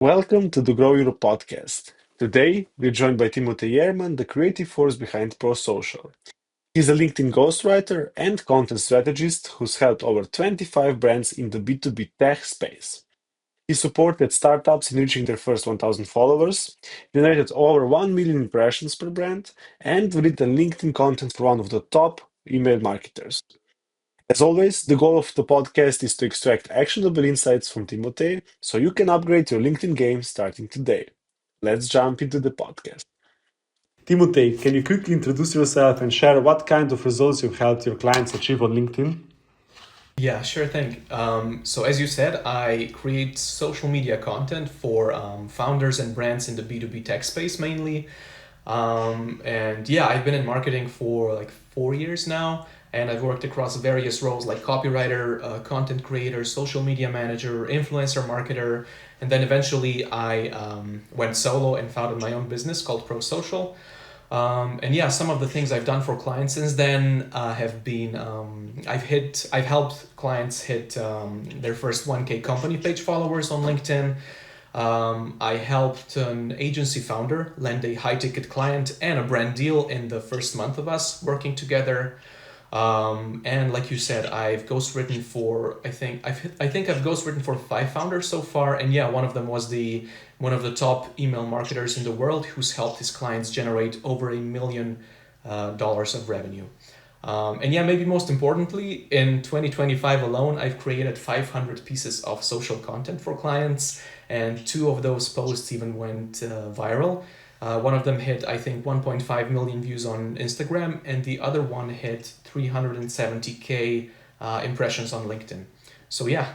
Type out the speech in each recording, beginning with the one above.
Welcome to the GrowEurope podcast. Today, we're joined by Timotej, Jerman, the creative force behind Social. He's a LinkedIn ghostwriter and content strategist who's helped over 25 brands in the B2B tech space. He supported startups in reaching their first 1,000 followers, generated over 1 million impressions per brand, and written LinkedIn content for one of the top email marketers. As always, the goal of the podcast is to extract actionable insights from Timotej so you can upgrade your LinkedIn game starting today. Let's jump into the podcast. Timotej, can you quickly introduce yourself and share what kind of results you've helped your clients achieve on LinkedIn? Yeah, sure thing. So as you said, I create social media content for founders and brands in the B2B tech space mainly. And yeah, I've been in marketing for like 4 years now, and I've worked across various roles like copywriter, content creator, social media manager, influencer marketer, and then eventually I went solo and founded my own business called Social. And yeah, some of the things I've done for clients since then have been I've helped clients hit their first 1K company page followers on LinkedIn. I helped an agency founder land a high ticket client and a brand deal in the first month of us working together. And like you said, I've ghostwritten for I've ghostwritten for 5 founders so far, and yeah, one of them was one of the top email marketers in the world who's helped his clients generate over $1 million of revenue. And yeah, maybe most importantly, in 2025 alone, I've created 500 pieces of social content for clients, and 2 of those posts even went viral. One of them hit, I think, 1.5 million views on Instagram, and the other one hit 370K impressions on LinkedIn. So yeah.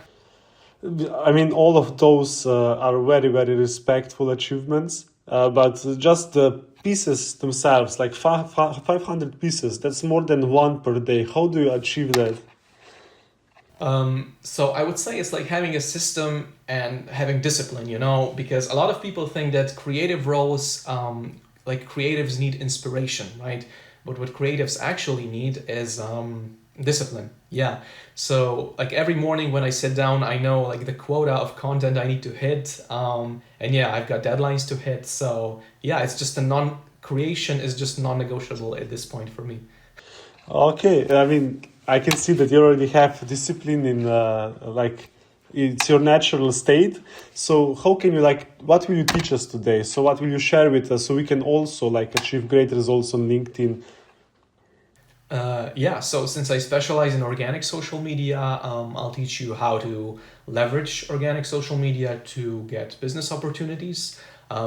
I mean, all of those are very, very respectful achievements, but just the pieces themselves, like 500 pieces, that's more than one per day. How do you achieve that? So I would say it's like having a system and having discipline, because a lot of people think that creative roles, like creatives need inspiration, right? But what creatives actually need is discipline. Yeah. So like every morning when I sit down, I know like the quota of content I need to hit. And yeah, I've got deadlines to hit. So yeah, it's just creation is just non-negotiable at this point for me. Okay, I mean, I can see that you already have discipline in like it's your natural state. So how can you what will you teach us today? So what will you share with us so we can also like achieve great results on LinkedIn? Yeah, so since I specialize in organic social media, I'll teach you how to leverage organic social media to get business opportunities,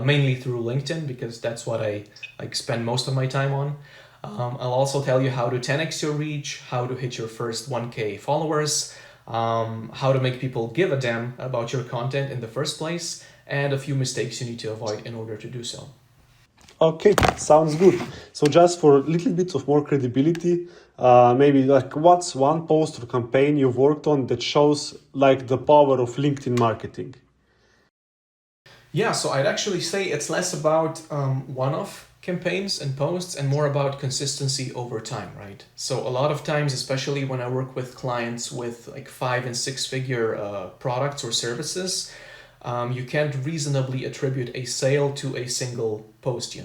mainly through LinkedIn because that's what I like spend most of my time on. I'll also tell you how to 10x your reach, how to hit your first 1K followers, how to make people give a damn about your content in the first place, and a few mistakes you need to avoid in order to do so. Okay, sounds good. So just for a little bit of more credibility, maybe like what's one post or campaign you've worked on that shows like the power of LinkedIn marketing? Yeah, so I'd actually say it's less about one-off campaigns and posts and more about consistency over time, right? So a lot of times, especially when I work with clients with like 5 and 6 figure products or services, you can't reasonably attribute a sale to a single post.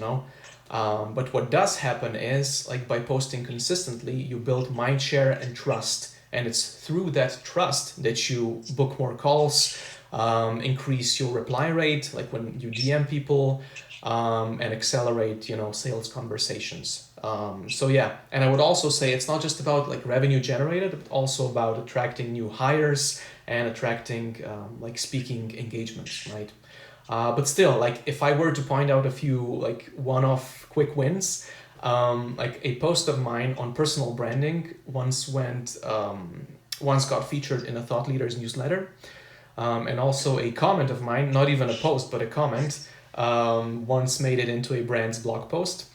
But what does happen is like by posting consistently, you build mind share and trust. And it's through that trust that you book more calls, increase your reply rate, like when you DM people, and accelerate, sales conversations. So yeah, and I would also say it's not just about like revenue generated, but also about attracting new hires and attracting like speaking engagements, right? But still, like if I were to point out a few like one-off quick wins, like a post of mine on personal branding once got featured in a thought leaders newsletter, and also a comment of mine, not even a post but a comment, once made it into a brand's blog post.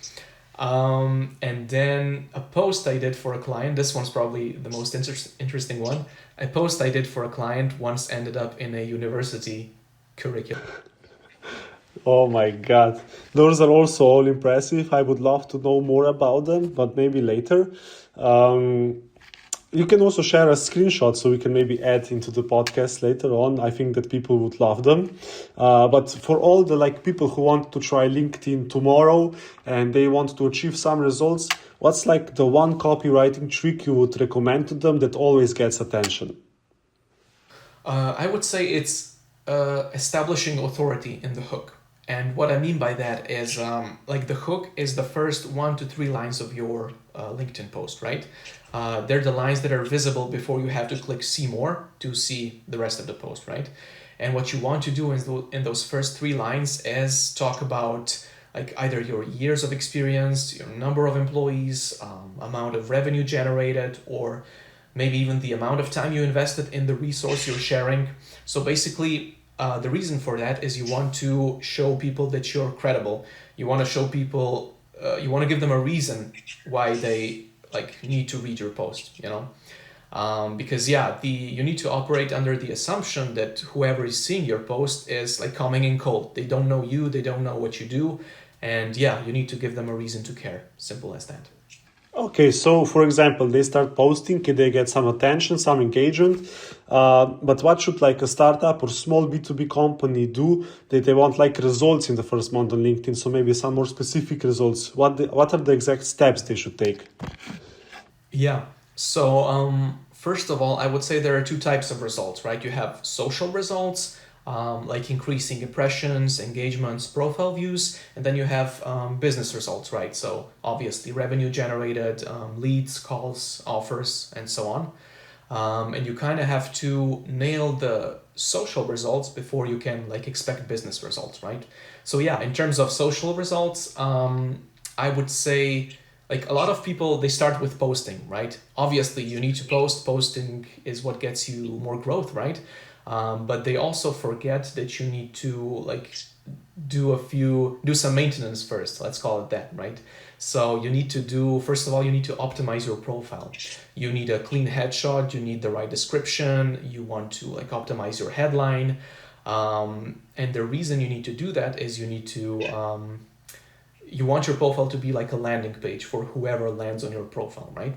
And then a post I did for a client, this one's probably the most interesting one. A post I did for a client once ended up in a university curriculum. Oh my God. Those are also all impressive. I would love to know more about them, but maybe later. Um, You can also share a screenshot so we can maybe add into the podcast later on. I think that people would love them. But for all the like people who want to try LinkedIn tomorrow and they want to achieve some results, what's like the one copywriting trick you would recommend to them that always gets attention? I would say it's establishing authority in the hook. And what I mean by that is like the hook is the first 1 to 3 lines of your LinkedIn post, right? They're the lines that are visible before you have to click see more to see the rest of the post, right? And what you want to do in those first 3 lines is talk about like either your years of experience, your number of employees, amount of revenue generated, or maybe even the amount of time you invested in the resource you're sharing. So basically, the reason for that is you want to show people that you're credible. You want to show people, you want to give them a reason why they like need to read your post, you know? Because yeah, you need to operate under the assumption that whoever is seeing your post is like coming in cold. They don't know you, they don't know what you do, and yeah, you need to give them a reason to care. Simple as that. Okay, so for example, they start posting, they get some attention, some engagement, but what should like a startup or small B2B company do that they want like results in the first month on LinkedIn? So maybe some more specific results. What are the exact steps they should take? Yeah. So, first of all, I would say there are 2 types of results, right? You have social results, like increasing impressions, engagements, profile views, and then you have business results, right? So, obviously, revenue generated, leads, calls, offers, and so on. And you kind of have to nail the social results before you can like expect business results, right? So yeah, in terms of social results, I would say like a lot of people they start with posting, right? Obviously, you need to post. Posting is what gets you more growth, right? But they also forget that you need to like do some maintenance first. Let's call it that, right? So you need to do first of all you need to optimize your profile. You need a clean headshot. You need the right description. You want to like optimize your headline. And the reason you need to do that is you want your profile to be like a landing page for whoever lands on your profile, right?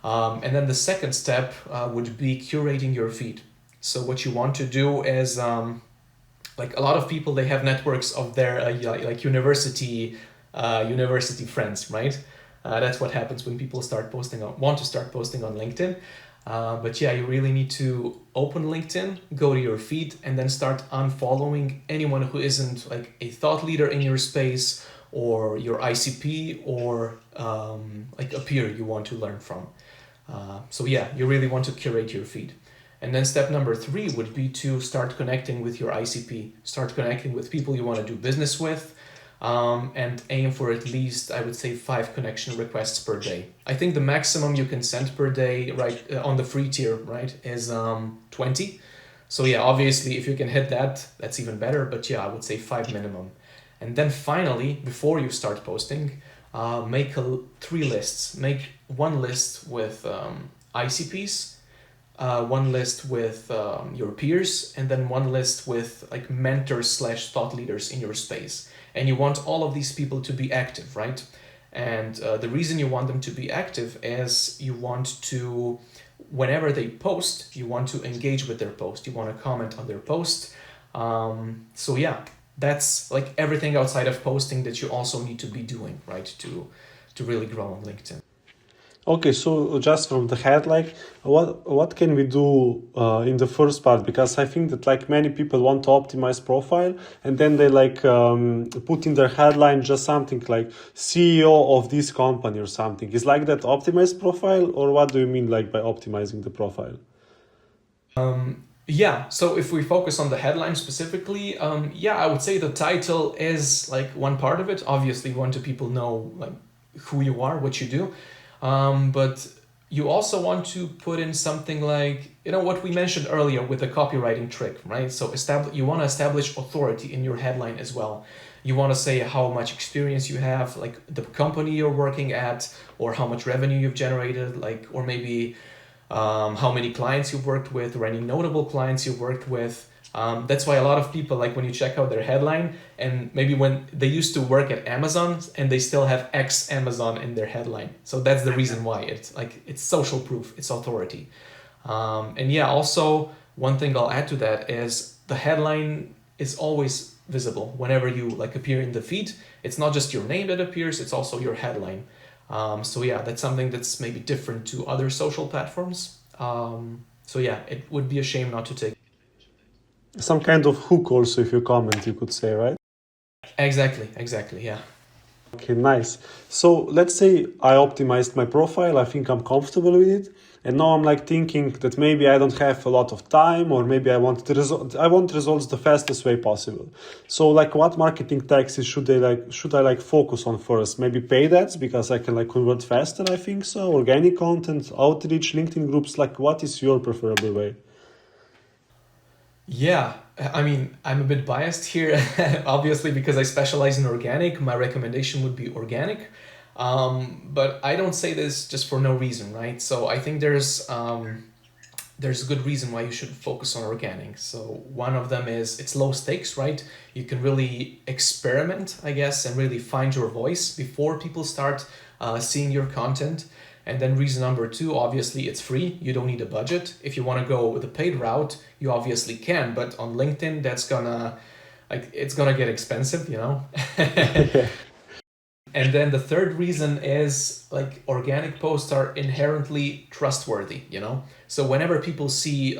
And then the second step would be curating your feed. So what you want to do is like a lot of people they have networks of their like university friends, right? That's what happens when people want to start posting on LinkedIn. But yeah, you really need to open LinkedIn, go to your feed, and then start unfollowing anyone who isn't like a thought leader in your space or your ICP or like a peer you want to learn from. So yeah, you really want to curate your feed. And then step number 3 would be to start connecting with your ICP, start connecting with people you want to do business with, and aim for at least, I would say, 5 connection requests per day. I think the maximum you can send per day, right, on the free tier, right, is 20. So yeah, obviously, if you can hit that, that's even better. But yeah, I would say 5 minimum. And then finally, before you start posting, make 3 lists. Make one list with ICPs, one list with your peers, and then one list with like mentors slash thought leaders in your space. And you want all of these people to be active, right? And the reason you want them to be active is you want to, whenever they post, you want to engage with their post. You want to comment on their post. So yeah, that's like everything outside of posting that you also need to be doing, right? To really grow on LinkedIn. Okay, so just from the head, like, what can we do in the first part? Because I think that like many people want to optimize profile, and then they like put in their headline just something like CEO of this company or something. Is like that optimized profile, or what do you mean like by optimizing the profile? Yeah, so if we focus on the headline specifically, yeah, I would say the title is like one part of it. Obviously, you want to people know like who you are, what you do. But you also want to put in something like, you know, what we mentioned earlier with the copywriting trick, right? So you want to establish authority in your headline as well. You want to say how much experience you have, like the company you're working at, or how much revenue you've generated, like, or maybe how many clients you've worked with, or any notable clients you've worked with. That's why a lot of people, like when you check out their headline, and maybe when they used to work at Amazon and they still have X Amazon in their headline. So that's the reason why it's like it's social proof, it's authority. And yeah, also one thing I'll add to that is the headline is always visible whenever you like appear in the feed. It's not just your name that appears, it's also your headline. So yeah, that's something that's maybe different to other social platforms. So yeah, it would be a shame not to take. Some kind of hook also, if you comment, you could say, right? Exactly, yeah. Okay, nice. So let's say I optimized my profile, I think I'm comfortable with it, and now I'm like thinking that maybe I don't have a lot of time, or maybe I want results the fastest way possible. So like what marketing tactics should I like focus on first? Maybe paid ads because I can like convert faster, I think so, organic content, outreach, LinkedIn groups, like what is your preferable way? Yeah, I mean, I'm a bit biased here, obviously, because I specialize in organic. My recommendation would be organic. But I don't say this just for no reason, right? So I think there's a good reason why you should focus on organic. So one of them is it's low stakes, right? You can really experiment, I guess, and really find your voice before people start seeing your content. And then reason number two, obviously it's free. You don't need a budget. If you want to go the paid route, you obviously can. But on LinkedIn, that's gonna like it's gonna get expensive, you know. Yeah. And then the third reason is like organic posts are inherently trustworthy, you know? So whenever people see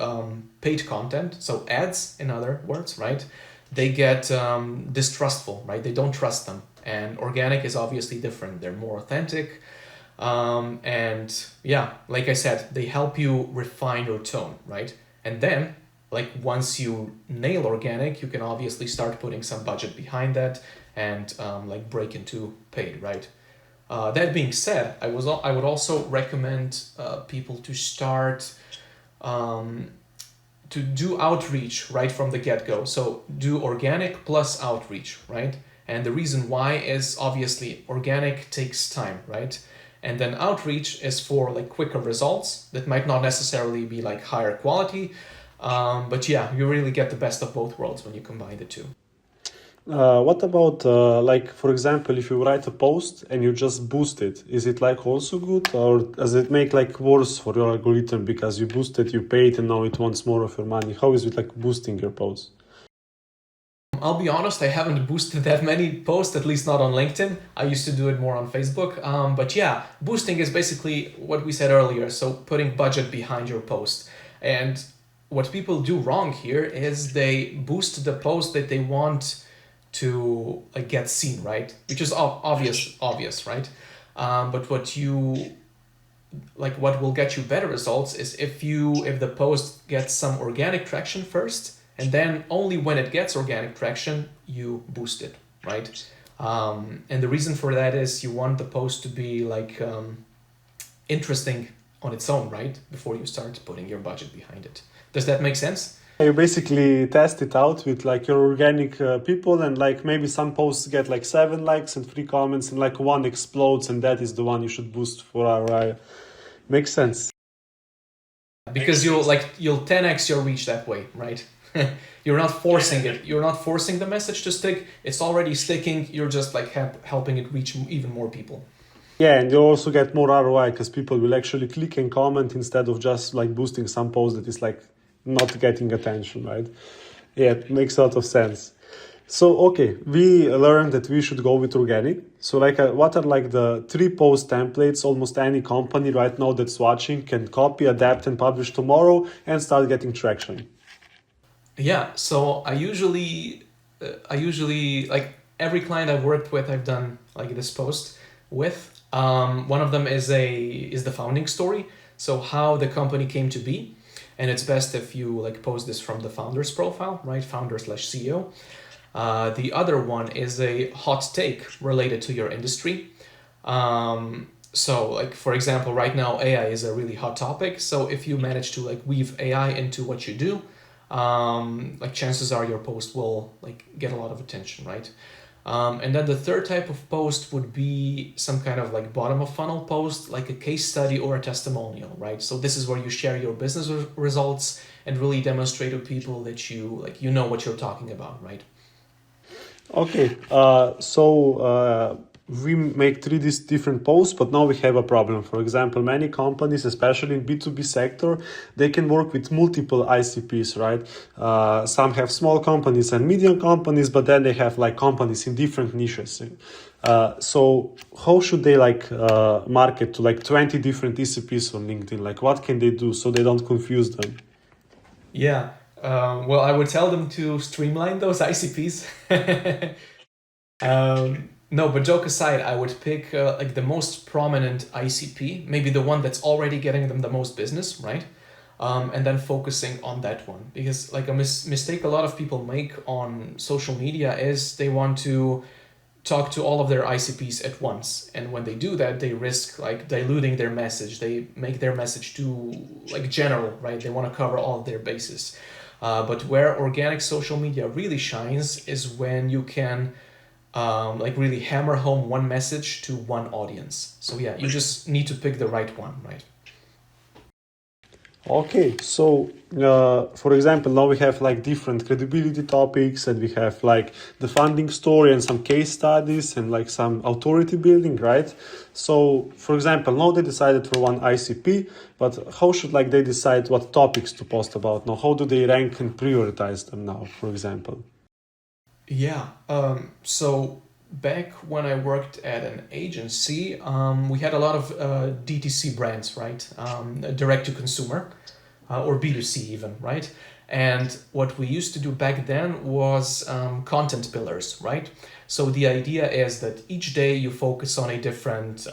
paid content, so ads in other words, right? They get distrustful, right? They don't trust them. And organic is obviously different. They're more authentic. And yeah, like I said, they help you refine your tone, right? And then like once you nail organic, you can obviously start putting some budget behind that and like break into paid, right? That being said, I would also recommend people to start um, to do outreach right from the get-go. So do organic plus outreach, right? And the reason why is obviously organic takes time, right? And then outreach is for like quicker results that might not necessarily be like higher quality. But yeah, you really get the best of both worlds when you combine the two. What about like for example, if you write a post and you just boost it, is it like also good, or does it make like worse for your algorithm because you boosted, you paid, and now it wants more of your money? How is it like boosting your post? I'll be honest, I haven't boosted that many posts, at least not on LinkedIn. I used to do it more on Facebook. But yeah, boosting is basically what we said earlier. So putting budget behind your post. And what people do wrong here is they boost the post that they want to like get seen, right? Which is obvious, right? But what will get you better results is if the post gets some organic traction first, and then only when it gets organic traction you boost it, right? And the reason for that is you want the post to be like interesting on its own, right? Before you start putting your budget behind it. Does that make sense? You basically test it out with like your organic people, and like maybe some posts get like 7 likes and 3 comments, and like one explodes, and that is the one you should boost for ROI. Makes sense. Because you'll 10x your reach that way, right? You're not forcing it. You're not forcing the message to stick. It's already sticking. You're just like helping it reach even more people. Yeah, and you also get more ROI because people will actually click and comment instead of just like boosting some post that is like not getting attention, right? Yeah, it makes a lot of sense. So, okay, we learned that we should go with organic. So, like, what are like the 3 post templates almost any company right now that's watching can copy, adapt, and publish tomorrow and start getting traction? Yeah. So I usually like every client I've worked with, I've done like this post with. One of them is the founding story. So how the company came to be, and it's best if you like post this from the founder's profile, right? Founder/CEO. The other one is a hot take related to your industry. So like for example, right now AI is a really hot topic. So if you manage to like weave AI into what you do, like chances are your post will like get a lot of attention, right? And then the third type of post would be some kind of like bottom of funnel post, like a case study or a testimonial, right? So this is where you share your business results and really demonstrate to people that you know what you're talking about, right? Okay, we make three these different posts, but now we have a problem. For example, many companies, especially in B2B sector, they can work with multiple ICPs, right? Some have small companies and medium companies, but then they have like companies in different niches. So how should they market to like 20 different ICPs on LinkedIn? Like what can they do so they don't confuse them? Yeah. Well, I would tell them to streamline those ICPs. No, but joke aside, I would pick like the most prominent ICP, maybe the one that's already getting them the most business, right? And then focusing on that one, because like a mistake a lot of people make on social media is they want to talk to all of their ICPs at once, and when they do that, they risk like diluting their message. They make their message too like general, right? They want to cover all of their bases. But where organic social media really shines is when you can like really hammer home one message to one audience. So yeah, you just need to pick the right one, right? Okay, so for example, now we have like different credibility topics, and we have like the funding story and some case studies and like some authority building, right? So, for example, now they decided for one ICP, but how should like they decide what topics to post about now? How do they rank and prioritize them now, for example? Yeah. So back when I worked at an agency, we had a lot of DTC brands, right? Direct to consumer, or B2C even, right? And what we used to do back then was content pillars, right? So the idea is that each day you focus on a different,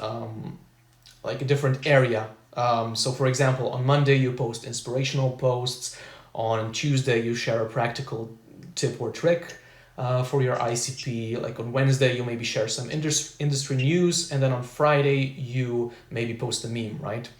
like a different area. So for example, on Monday you post inspirational posts. On Tuesday you share a practical tip or trick for your ICP. Like on Wednesday, you maybe share some industry news, and then on Friday, you maybe post a meme, right?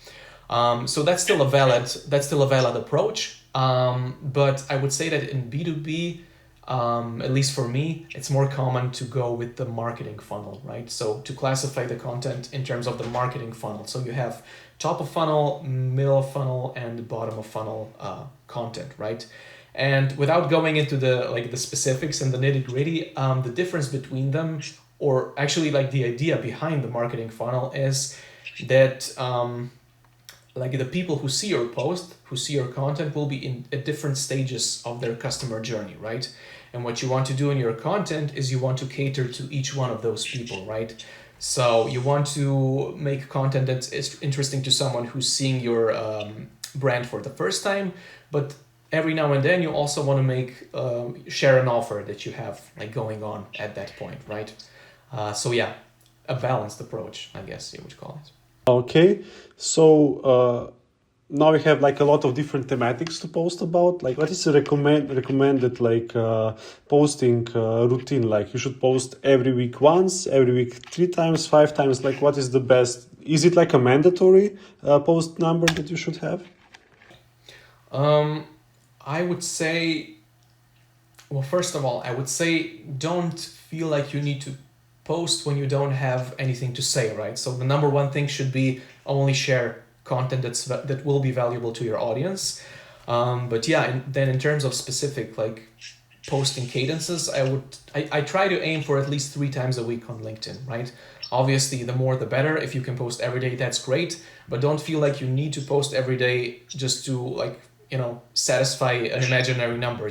So that's still a valid approach. But I would say that in B2B, at least for me, it's more common to go with the marketing funnel, right? So to classify the content in terms of the marketing funnel. So you have top of funnel, middle of funnel, and bottom of funnel content, right? And without going into the specifics and the nitty gritty, the difference between them, or actually like the idea behind the marketing funnel, is that like the people who see your post, who see your content, will be in at different stages of their customer journey, right? And what you want to do in your content is you want to cater to each one of those people, right? So you want to make content that's interesting to someone who's seeing your brand for the first time, but every now and then you also want to make share an offer that you have like going on at that point, right? So yeah, a balanced approach, I guess you would call it. Okay, so now we have like a lot of different thematics to post about. Like, what is the recommended posting routine? Like, you should post every week once, every week 3 times, 5 times. Like, what is the best? Is it like a mandatory post number that you should have? I would say, well, first of all, I would say don't feel like you need to post when you don't have anything to say, right? So the number one thing should be only share content that will be valuable to your audience. But yeah, and then in terms of specific like posting cadences, I try to aim for at least 3 times a week on LinkedIn, right? Obviously, the more the better. If you can post every day, that's great. But don't feel like you need to post every day just to like satisfy an imaginary number,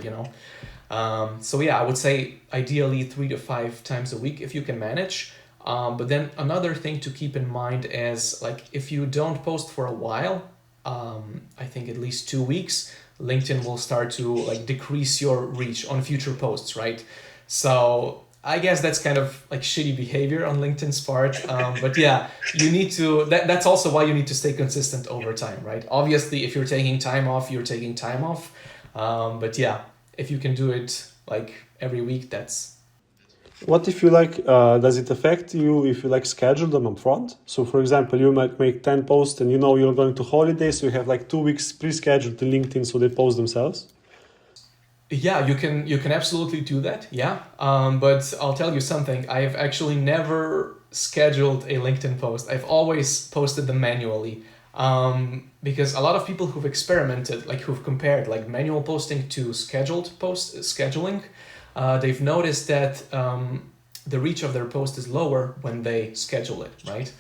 So yeah, I would say ideally 3 to 5 times a week if you can manage. But then another thing to keep in mind is like if you don't post for a while, I think at least 2 weeks, LinkedIn will start to like decrease your reach on future posts, right? So I guess that's kind of like shitty behavior on LinkedIn's part. But yeah, you need to, that's also why you need to stay consistent over time, right? Obviously, if you're taking time off, you're taking time off. But yeah, if you can do it like every week, that's... What if you does it affect you if you like schedule them up front? So for example, you might make 10 posts and you're going to holiday, so you have like 2 weeks pre-scheduled to LinkedIn so they post themselves? Yeah, you can absolutely do that. Yeah, but I'll tell you something. I've actually never scheduled a LinkedIn post. I've always posted them manually. Because a lot of people who've experimented, like who've compared like manual posting to scheduled post scheduling, they've noticed that the reach of their post is lower when they schedule it, right?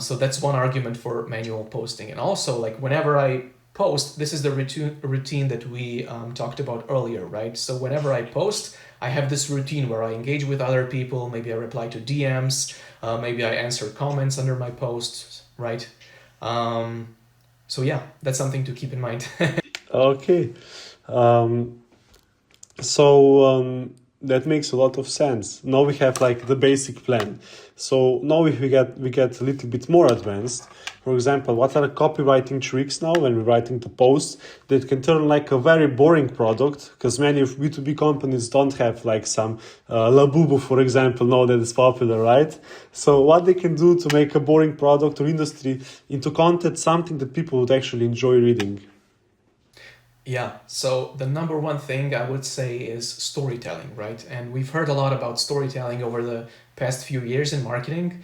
So that's one argument for manual posting. And also, like whenever I post, this is the routine that we talked about earlier, right? So whenever I post, I have this routine where I engage with other people. Maybe I reply to DMs. Maybe I answer comments under my posts, right? So yeah, that's something to keep in mind. Okay. Um, so that makes a lot of sense. Now we have like the basic plan. So now if we get a little bit more advanced. For example, what are copywriting tricks now when we're writing the posts that can turn like a very boring product? Because many of B2B companies don't have like some Labubu, for example, now that is popular, right? So what they can do to make a boring product or industry into content, something that people would actually enjoy reading. Yeah, so the number one thing I would say is storytelling, right? And we've heard a lot about storytelling over the past few years in marketing.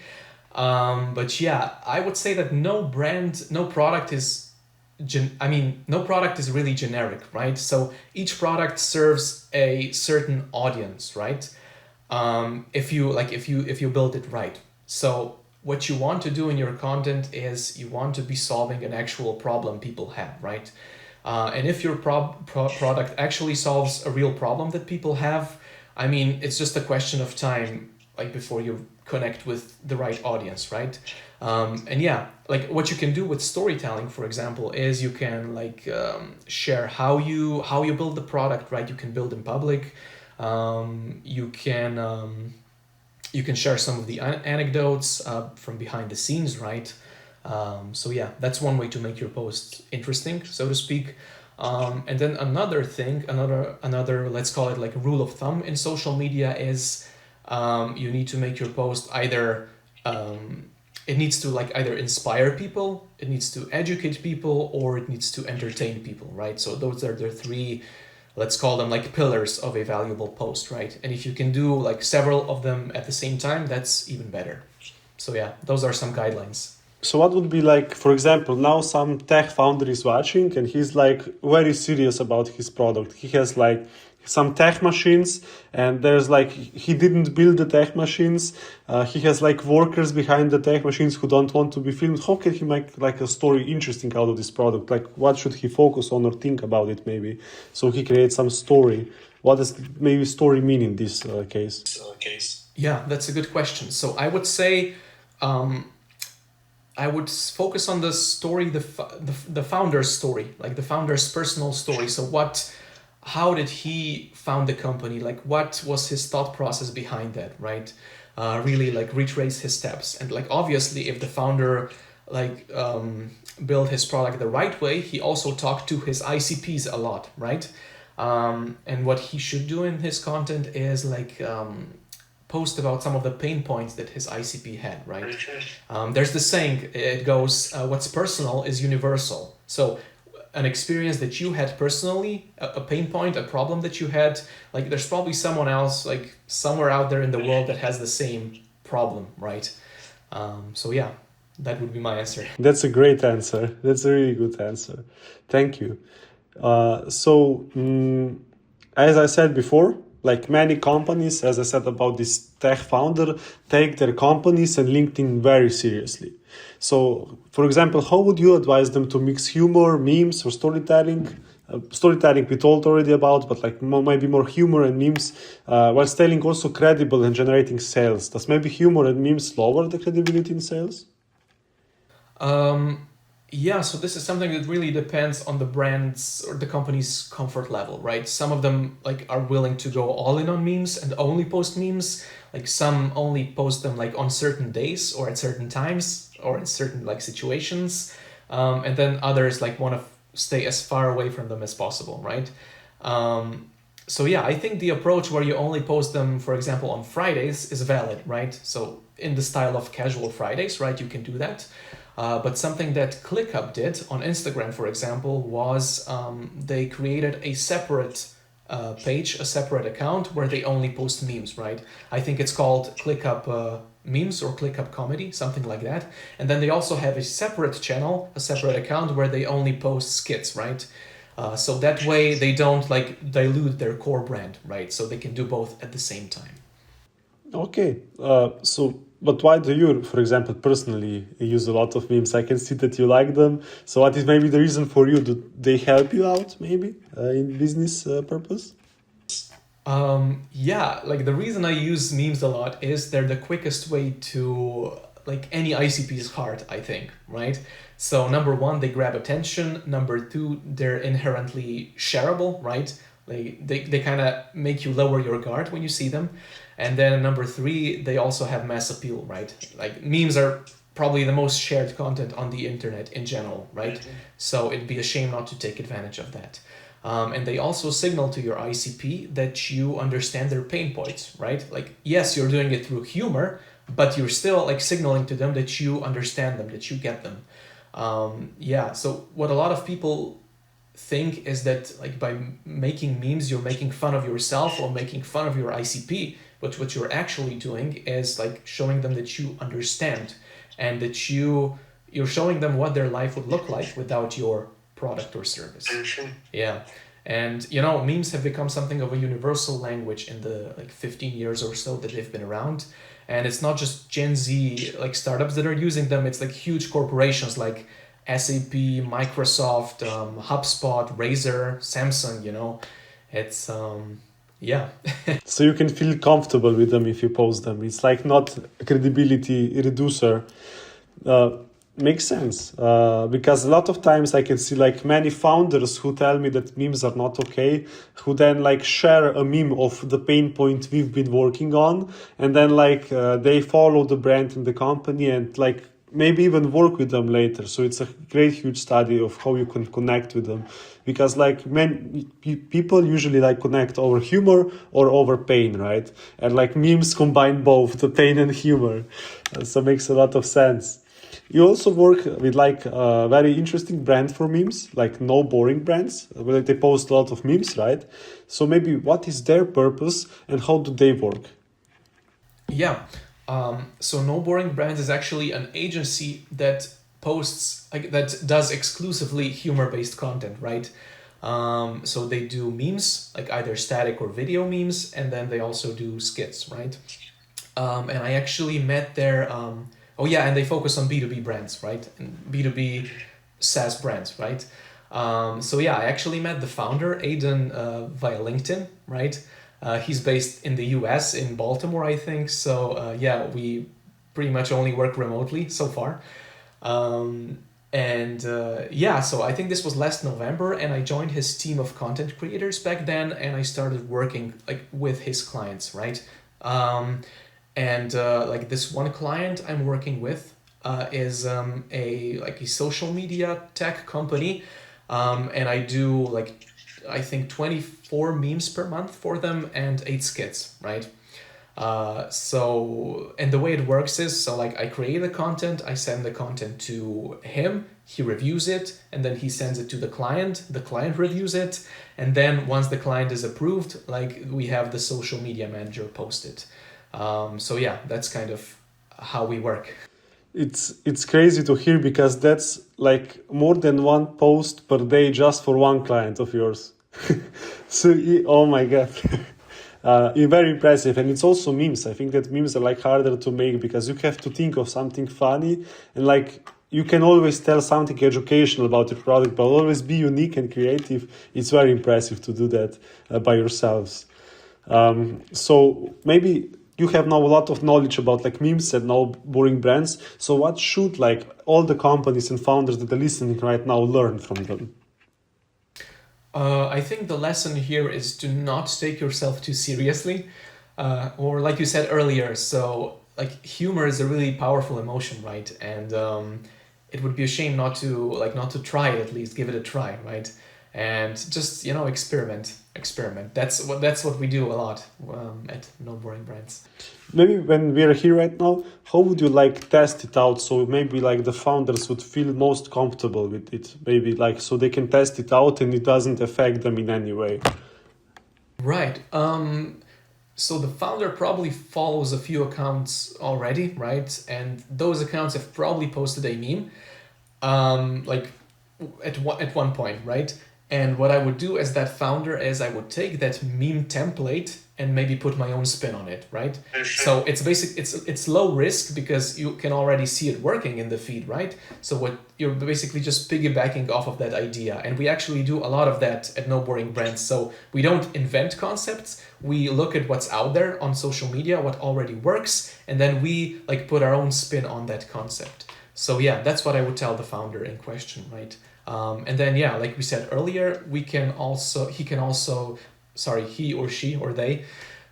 But yeah, I would say that no brand, no product is, no product is really generic, right? So each product serves a certain audience, right? If you build it right. So what you want to do in your content is you want to be solving an actual problem people have, right? And if your product actually solves a real problem that people have, I mean, it's just a question of time, like before you connect with the right audience, right? And yeah, like what you can do with storytelling, for example, is you can share how you build the product, right? You can build in public. You can share some of the anecdotes from behind the scenes, right? So yeah, that's one way to make your post interesting, so to speak. And then another thing, another let's call it like rule of thumb in social media is you need to make your post either it needs to like either inspire people, it needs to educate people, or it needs to entertain people, right? So those are the three, let's call them like pillars of a valuable post, right? And if you can do like several of them at the same time, that's even better. So yeah, those are some guidelines. So what would be like, for example, now some tech founder is watching and he's like very serious about his product. He has like some tech machines and there's like, he didn't build the tech machines. He has like workers behind the tech machines who don't want to be filmed. How can he make like a story interesting out of this product? Like what should he focus on or think about it maybe? So he creates some story. What does maybe story mean in this case? Yeah, that's a good question. So I would say um, I would focus on the story, the founder's story, like the founder's personal story. So how did he found the company? Like what was his thought process behind that, right? Really like retrace his steps. And like obviously if the founder like built his product the right way, he also talked to his ICPs a lot, right? And what he should do in his content is post about some of the pain points that his ICP had, right? There's the saying, it goes, what's personal is universal. So an experience that you had personally, a pain point, a problem that you had, like there's probably someone else, like somewhere out there in the world that has the same problem, right? So yeah, that would be my answer. That's a great answer. That's a really good answer. Thank you. As I said before, like many companies, as I said about this tech founder, take their companies and LinkedIn very seriously. So, for example, how would you advise them to mix humor, memes, or storytelling? Storytelling we told already about, but like maybe more humor and memes, while staying also credible and generating sales. Does maybe humor and memes lower the credibility in sales? Um, yeah, so this is something that really depends on the brand's or the company's comfort level, right? Some of them like are willing to go all in on memes and only post memes. Like some only post them like on certain days or at certain times or in certain like situations. And then others like want to stay as far away from them as possible, right? So yeah, I think the approach where you only post them, for example, on Fridays is valid, right? So in the style of casual Fridays, right? You can do that. But something that ClickUp did on Instagram, for example, was they created a separate page, a separate account where they only post memes, right? I think it's called ClickUp Memes or ClickUp Comedy, something like that. And then they also have a separate channel, a separate account where they only post skits, right? So that way they don't like dilute their core brand, right? So they can do both at the same time. Okay, but why do you, for example, personally use a lot of memes? I can see that you like them. So, what is maybe the reason for you? Do they help you out, maybe, in business purpose? Yeah, like the reason I use memes a lot is they're the quickest way to like any ICP's heart, I think, right? So number one, they grab attention. Number two, they're inherently shareable, right? Like they kind of make you lower your guard when you see them. And then number three, they also have mass appeal, right? Like memes are probably the most shared content on the internet in general, right? So it'd be a shame not to take advantage of that. And they also signal to your ICP that you understand their pain points, right? Like, yes, you're doing it through humor, but you're still like signaling to them that you understand them, that you get them. Yeah, so what a lot of people think is that like by making memes, you're making fun of yourself or making fun of your ICP, but what you're actually doing is like showing them that you understand and that you're showing them what their life would look like without your product or service. Yeah. And you know, memes have become something of a universal language in the like 15 years or so that they've been around. And it's not just Gen Z like startups that are using them, it's like huge corporations like SAP, Microsoft, HubSpot, Razer, Samsung, you know. It's yeah. So you can feel comfortable with them if you post them. It's like not a credibility reducer. Uh, Makes sense, because a lot of times I can see like many founders who tell me that memes are not okay, who then like share a meme of the pain point we've been working on, and then like they follow the brand in the company and like maybe even work with them later. So it's a great huge study of how you can connect with them, because like many people usually like connect over humor or over pain, right? And like memes combine both the pain and humor, so it makes a lot of sense. You also work with like a very interesting brand for memes, like No Boring Brands, where they post a lot of memes, right? So maybe what is their purpose and how do they work? Yeah. So No Boring Brands is actually an agency that posts like that does exclusively humor-based content, right? So they do memes, like either static or video memes, and then they also do skits, right? And I actually met their oh yeah, and they focus on B2B brands, right? And B2B SaaS brands, right? So yeah, I actually met the founder, Aiden, via LinkedIn, right? He's based in the US, in Baltimore, I think. So yeah, we pretty much only work remotely so far. Yeah, so I think this was last November, and I joined his team of content creators back then, and I started working like with his clients, right? Like this one client I'm working with is a social media tech company, and I do like I think 24 memes per month for them and 8 skits, right? And the way it works is, so like I create the content, I send the content to him, he reviews it, and then he sends it to the client reviews it, and then once the client is approved, like we have the social media manager post it. So yeah, that's kind of how we work. It's crazy to hear because that's like more than one post per day just for one client of yours. So, oh my God. Very impressive. And it's also memes. I think that memes are like harder to make because you have to think of something funny and like you can always tell something educational about your product, but always be unique and creative. It's very impressive to do that by yourselves. So maybe you have now a lot of knowledge about like memes and now boring brands. So what should like all the companies and founders that are listening right now learn from them? I think the lesson here is to not take yourself too seriously, or like you said earlier. So like humor is a really powerful emotion, right? And it would be a shame not to try it, at least give it a try, right? And just experiment. That's what we do a lot at No Boring Brands. Maybe when we are here right now, how would you like test it out? So maybe like the founders would feel most comfortable with it. Maybe like so they can test it out and it doesn't affect them in any way. Right. So the founder probably follows a few accounts already, right? And those accounts have probably posted a meme, like at one point, right? And what I would do as that founder is I would take that meme template and maybe put my own spin on it, right? So it's low risk because you can already see it working in the feed, right? So what you're basically just piggybacking off of that idea. And we actually do a lot of that at No Boring Brands. So we don't invent concepts. We look at what's out there on social media, what already works, and then we like put our own spin on that concept. So yeah, that's what I would tell the founder in question, right? And then yeah, like we said earlier, he or she or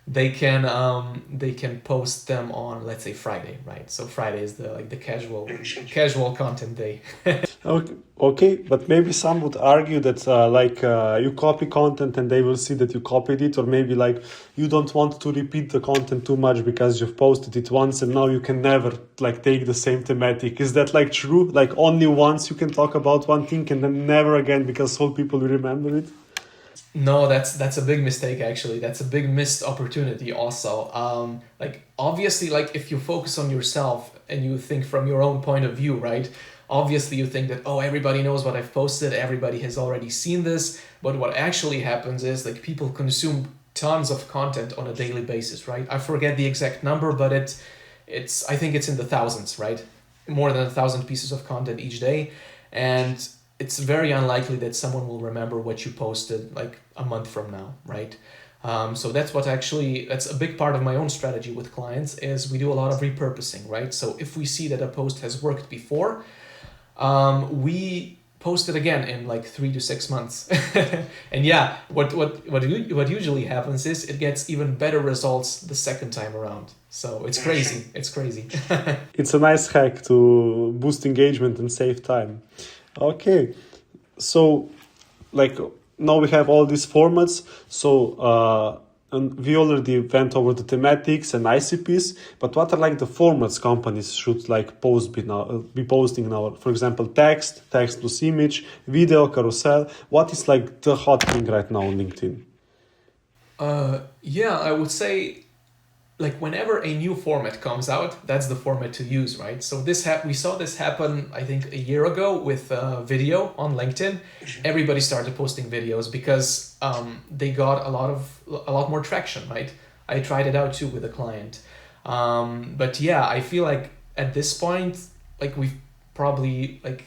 they can post them on, let's say, Friday, right? So Friday is the casual content day. Okay, okay, but maybe some would argue that you copy content and they will see that you copied it, or maybe like you don't want to repeat the content too much because you've posted it once and now you can never like take the same thematic. Is that like true? Like only once you can talk about one thing and then never again because all people will remember it? No, that's a big mistake actually. That's a big missed opportunity also. Like obviously, like if you focus on yourself and you think from your own point of view, right? Obviously you think that, oh, everybody knows what I've posted, everybody has already seen this, but what actually happens is like people consume tons of content on a daily basis, right? I forget the exact number, but it's I think it's in the thousands, right? More than 1,000 pieces of content each day, and it's very unlikely that someone will remember what you posted like a month from now, right? So that's a big part of my own strategy with clients is we do a lot of repurposing, right? So if we see that a post has worked before, we post it again in like 3 to 6 months. And yeah, what usually happens is it gets even better results the second time around. So it's crazy. It's crazy. It's a nice hack to boost engagement and save time. Okay, so like now we have all these formats. So and we already went over the thematics and ICPs, but what are like the formats companies should like be posting now? For example, text plus image, video, carousel. What is like the hot thing right now on LinkedIn? Yeah, I would say like whenever a new format comes out, that's the format to use, right? So we saw this happen, I think, a year ago with video on LinkedIn. Everybody started posting videos because they got a lot more traction, right? I tried it out too with a client, but yeah, I feel like at this point, like we've probably like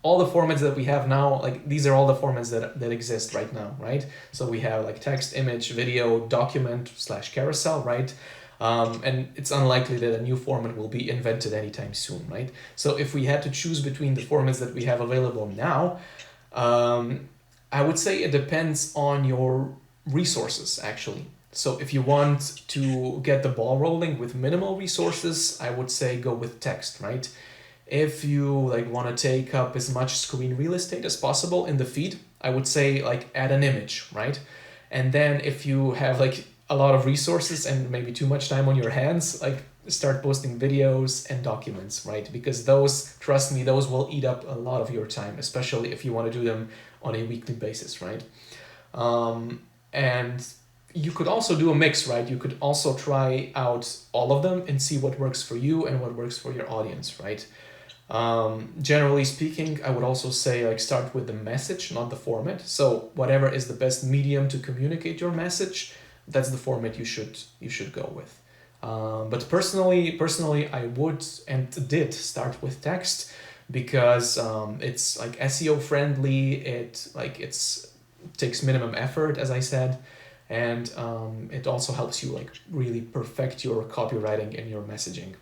all the formats that we have now, like these are all the formats that exist right now, right? So we have like text, image, video, document slash carousel, right? And it's unlikely that a new format will be invented anytime soon, right? So if we had to choose between the formats that we have available now, I would say it depends on your resources actually. So if you want to get the ball rolling with minimal resources, I would say go with text, right? If you like want to take up as much screen real estate as possible in the feed, I would say like add an image, right? And then if you have like a lot of resources and maybe too much time on your hands, like start posting videos and documents, right? Because those, trust me, those will eat up a lot of your time, especially if you want to do them on a weekly basis, right? And you could also do a mix, right? You could also try out all of them and see what works for you and what works for your audience, right? Generally speaking, I would also say like start with the message, not the format. So whatever is the best medium to communicate your message, that's the format you should go with. But personally, I would and did start with text because it's like SEO friendly. It takes minimum effort, as I said, and it also helps you like really perfect your copywriting and your messaging.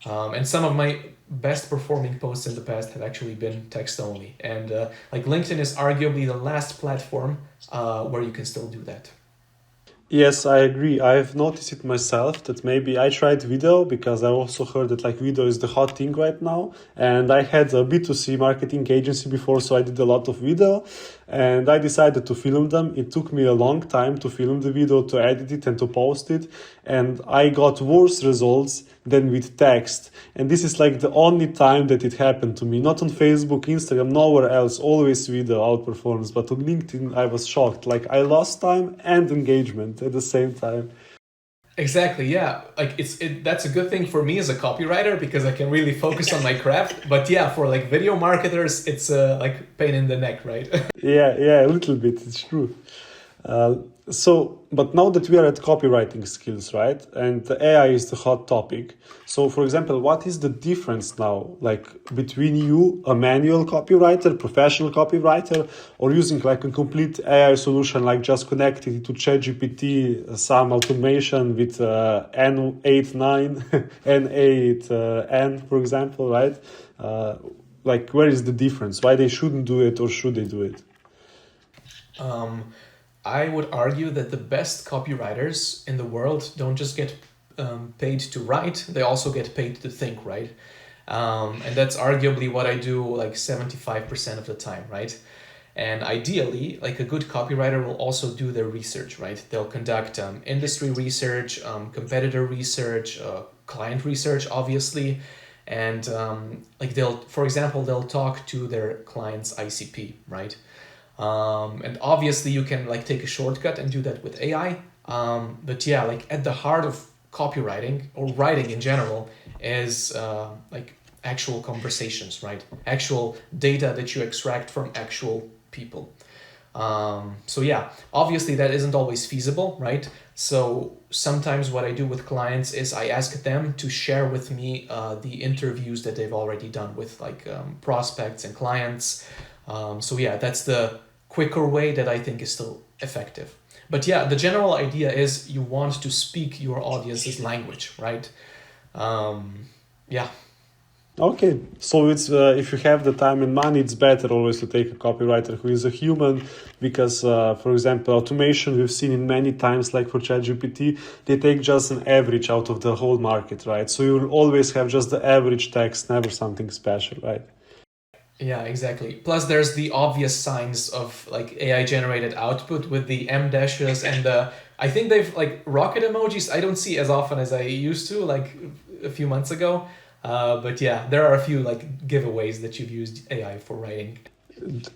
And some of my best performing posts in the past have actually been text only. And like LinkedIn is arguably the last platform where you can still do that. Yes, I agree. I've noticed it myself that maybe I tried video because I also heard that like video is the hot thing right now. And I had a B2C marketing agency before, so I did a lot of video and I decided to film them. It took me a long time to film the video, to edit it and to post it. And I got worse results than with text. And this is like the only time that it happened to me. Not on Facebook, Instagram, nowhere else. Always video outperforms. But on LinkedIn, I was shocked. Like I lost time and engagement at the same time. Exactly, yeah. Like that's a good thing for me as a copywriter because I can really focus on my craft. But yeah, for like video marketers, it's like pain in the neck, right? Yeah, yeah, a little bit. It's true. Uh, but now that we are at copywriting skills, right? And the AI is the hot topic. So, for example, what is the difference now, like between you, a manual copywriter, professional copywriter, or using like a complete AI solution, like just connecting it to ChatGPT, some automation with N89, N8, N, for example, right? Uh, like, where is the difference? Why they shouldn't do it or should they do it? Um, I would argue that the best copywriters in the world don't just get paid to write, they also get paid to think, right? And that's arguably what I do like 75% of the time, right? And ideally, like a good copywriter will also do their research, right? They'll conduct industry research, competitor research, client research, obviously. And like for example, they'll talk to their client's ICP, right? And obviously you can like take a shortcut and do that with AI. But yeah, like at the heart of copywriting or writing in general is like actual conversations, right? Actual data that you extract from actual people. So yeah, obviously that isn't always feasible, right? So sometimes what I do with clients is I ask them to share with me the interviews that they've already done with like prospects and clients. So yeah, that's the quicker way that I think is still effective. But yeah, the general idea is you want to speak your audience's language, right? Yeah. Okay, so it's if you have the time and money, it's better always to take a copywriter who is a human, because, for example, automation we've seen in many times, like for ChatGPT, they take just an average out of the whole market, right? So you'll always have just the average text, never something special, right? Yeah, exactly. Plus, there's the obvious signs of like AI generated output with the M dashes and the. I think they've like rocket emojis. I don't see as often as I used to, like a few months ago. But yeah, there are a few like giveaways that you've used AI for writing.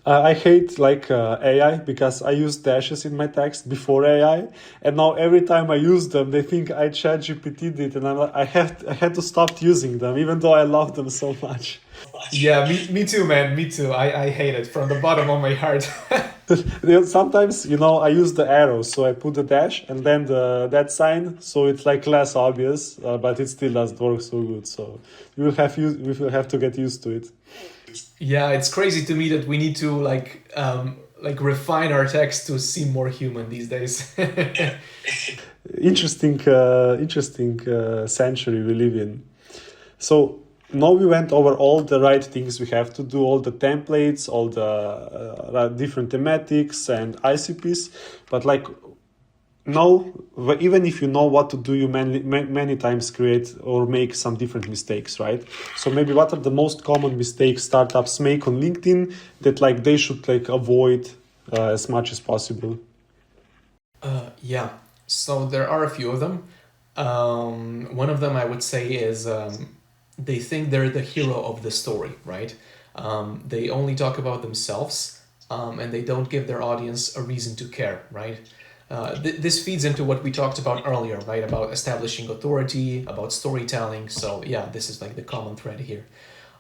I hate like AI because I use dashes in my text before AI, and now every time I use them, they think I ChatGPT did, and I had to stop using them, even though I love them so much. Yeah, me too, man. Me too. I hate it from the bottom of my heart. Sometimes, I use the arrows, so I put the dash and then the that sign, so it's like less obvious, but it still doesn't work so good. So we will have to get used to it. Yeah, it's crazy to me that we need to like refine our text to seem more human these days. Interesting century we live in. So now we went over all the right things we have to do, all the templates, all the different thematics and ICPs. But like now, even if you know what to do, you many times create or make some different mistakes, right? So maybe what are the most common mistakes startups make on LinkedIn that like they should like avoid as much as possible? Yeah, so there are a few of them. One of them I would say is they think they're the hero of the story, right? They only talk about themselves and they don't give their audience a reason to care, right? This feeds into what we talked about earlier, right? About establishing authority, about storytelling. So yeah, this is like the common thread here.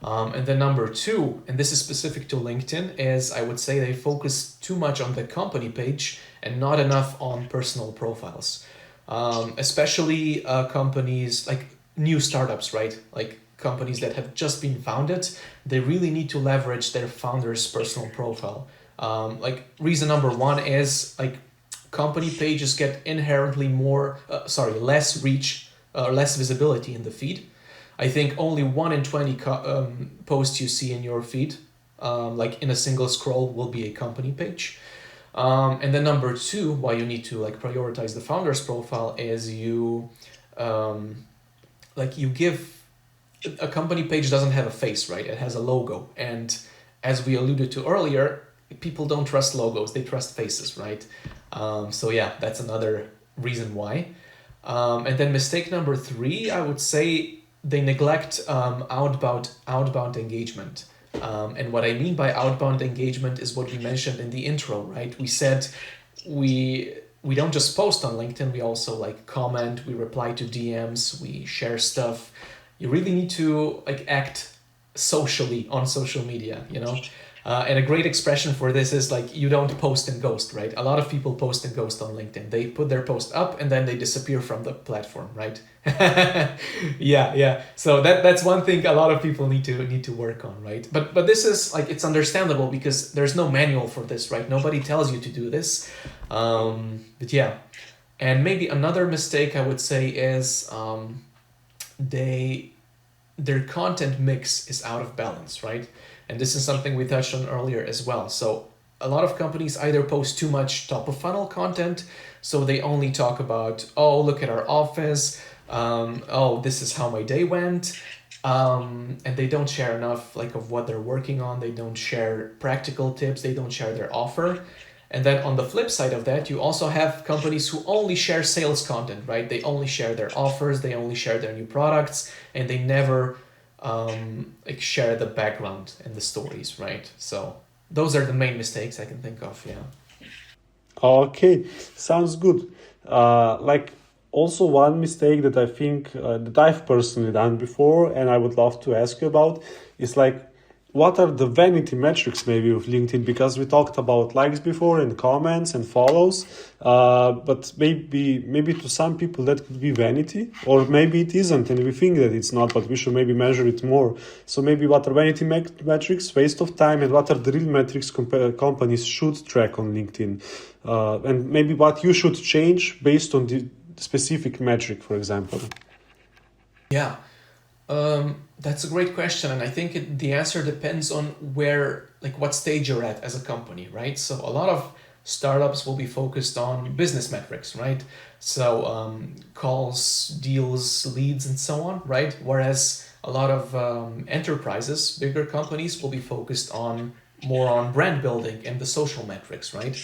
And then number two, and this is specific to LinkedIn, is I would say they focus too much on the company page and not enough on personal profiles. Especially companies like new startups, right? Like companies that have just been founded, they really need to leverage their founder's personal profile. Like reason number one is like company pages get inherently less reach, less visibility in the feed. I think only 1 in 20 posts you see in your feed, like in a single scroll, will be a company page. And then number two, why you need to like prioritize the founder's profile is um, you give a company page doesn't have a face, right? It has a logo. And as we alluded to earlier, people don't trust logos, they trust faces, right? So yeah, that's another reason why. And then mistake number three, I would say they neglect outbound engagement. And what I mean by outbound engagement is what we mentioned in the intro, right? We said we don't just post on LinkedIn, we also like comment, we reply to DMs, we share stuff. You really need to like act socially on social media, you know? And a great expression for this is like you don't post and ghost, right? A lot of people post and ghost on LinkedIn. They put their post up and then they disappear from the platform, right? Yeah. So that's one thing a lot of people need to work on, right? But this is like it's understandable because there's no manual for this, right? Nobody tells you to do this. But yeah, and maybe another mistake I would say is they their content mix is out of balance, right? And this is something we touched on earlier as well. So a lot of companies either post too much top of funnel content, so they only talk about, oh, look at our office, oh, this is how my day went, and they don't share enough like of what they're working on. They don't share practical tips. They don't share their offer. And then on the flip side of that, you also have companies who only share sales content, right? They only share their offers, they only share their new products, and they never like share the background and the stories, right? So those are the main mistakes I can think of. Yeah. Okay, sounds good. Like also one mistake that I think that I've personally done before, and I would love to ask you about, is like what are the vanity metrics maybe of LinkedIn? Because we talked about likes before and comments and follows, but maybe to some people that could be vanity, or maybe it isn't, and we think that it's not, but we should maybe measure it more. So maybe what are vanity metrics, waste of time, and what are the real metrics companies should track on LinkedIn, and maybe what you should change based on the specific metric, for example. Yeah. That's a great question, and I think the answer depends on like, what stage you're at as a company, right? So a lot of startups will be focused on business metrics, right? So calls, deals, leads, and so on, right? Whereas a lot of enterprises, bigger companies, will be focused on more on brand building and the social metrics, right?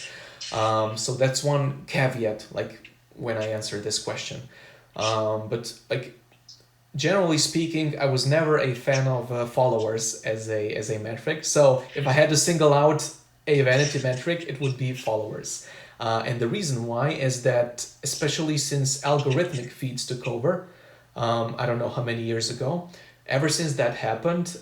So that's one caveat, like when I answer this question. But like generally speaking, I was never a fan of followers as a metric. So if I had to single out a vanity metric, it would be followers. And the reason why is that, especially since algorithmic feeds took over, I don't know how many years ago, ever since that happened,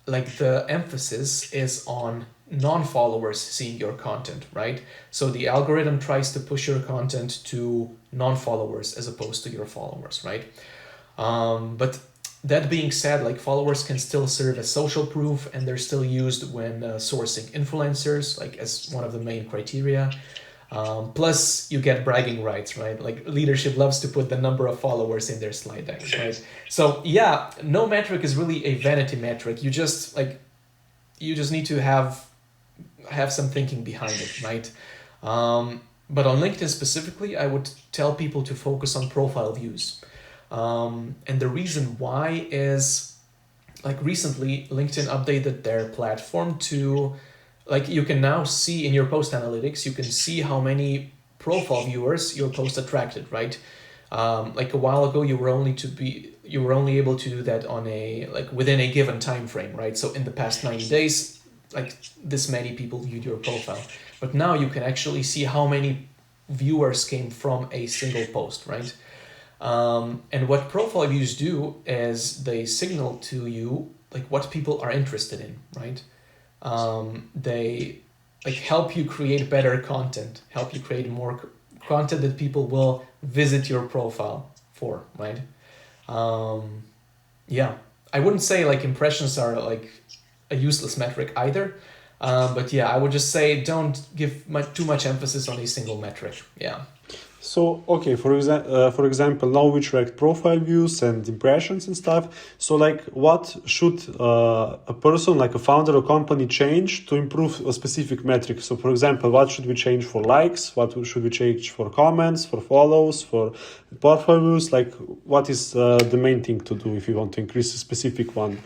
like the emphasis is on non-followers seeing your content, right? So the algorithm tries to push your content to non-followers as opposed to your followers, right? But that being said, like followers can still serve as social proof, and they're still used when sourcing influencers, like as one of the main criteria. Plus, you get bragging rights, right? Like leadership loves to put the number of followers in their slide decks, right? So yeah, no metric is really a vanity metric. You just need to have some thinking behind it, right? But on LinkedIn specifically, I would tell people to focus on profile views. And the reason why is, like, recently LinkedIn updated their platform to, like, you can now see in your post analytics, you can see how many profile viewers your post attracted, right? Like a while ago, you were only able to do that on within a given time frame, right? So in the past 90 days, like this many people viewed your profile. But now you can actually see how many viewers came from a single post, right? And what profile views do is they signal to you like what people are interested in, right? They like help you create better content, help you create more content that people will visit your profile for, right? Yeah, I wouldn't say like impressions are like a useless metric either. But yeah, I would just say don't give too much emphasis on a single metric. Yeah. So, okay, for example, now we track profile views and impressions and stuff. So, like, what should a person, like a founder or company, change to improve a specific metric? So, for example, what should we change for likes? What should we change for comments, for follows, for profile views? Like, what is the main thing to do if you want to increase a specific one?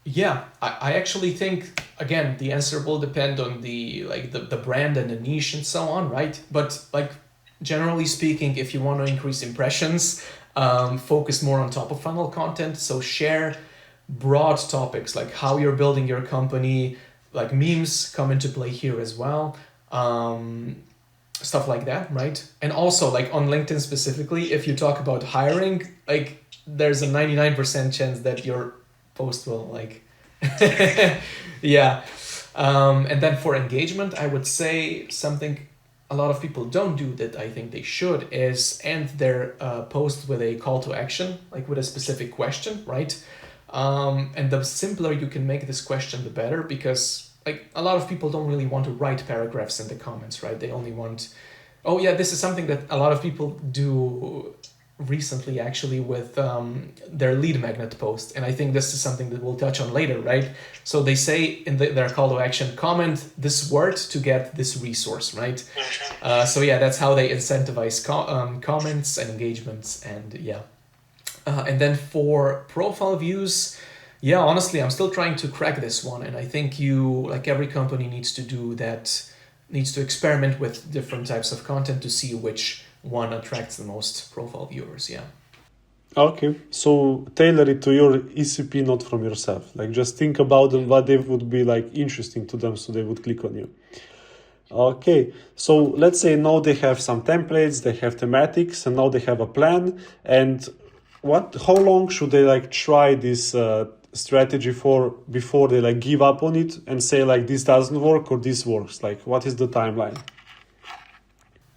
Yeah, I actually think again the answer will depend on the like the brand and the niche and so on, right? But like generally speaking, if you want to increase impressions, focus more on top of funnel content. So share broad topics like how you're building your company, like memes come into play here as well. Stuff like that, right? And also like on LinkedIn specifically, if you talk about hiring, like there's a 99% chance that your post will like yeah. And then for engagement, I would say something a lot of people don't do that I think they should is end their post with a call to action, like with a specific question, right? And the simpler you can make this question, the better, because like a lot of people don't really want to write paragraphs in the comments, right? They only want, oh yeah, this is something that a lot of people do recently actually with their lead magnet post, and I think this is something that we'll touch on later, right? So they say in their call to action, comment this word to get this resource, right? So yeah, that's how they incentivize comments and engagements, and yeah. And then for profile views, yeah, honestly, I'm still trying to crack this one, and I think like every company needs to do that, needs to experiment with different types of content to see which one attracts the most profile viewers. Yeah. Okay, so tailor it to your ECP, not from yourself. Like, just think about them, what they would be like interesting to them, so they would click on you. Okay, so let's say now they have some templates, they have thematics, and now they have a plan. And how long should they like try this strategy for before they like give up on it and say like this doesn't work or this works? Like, what is the timeline?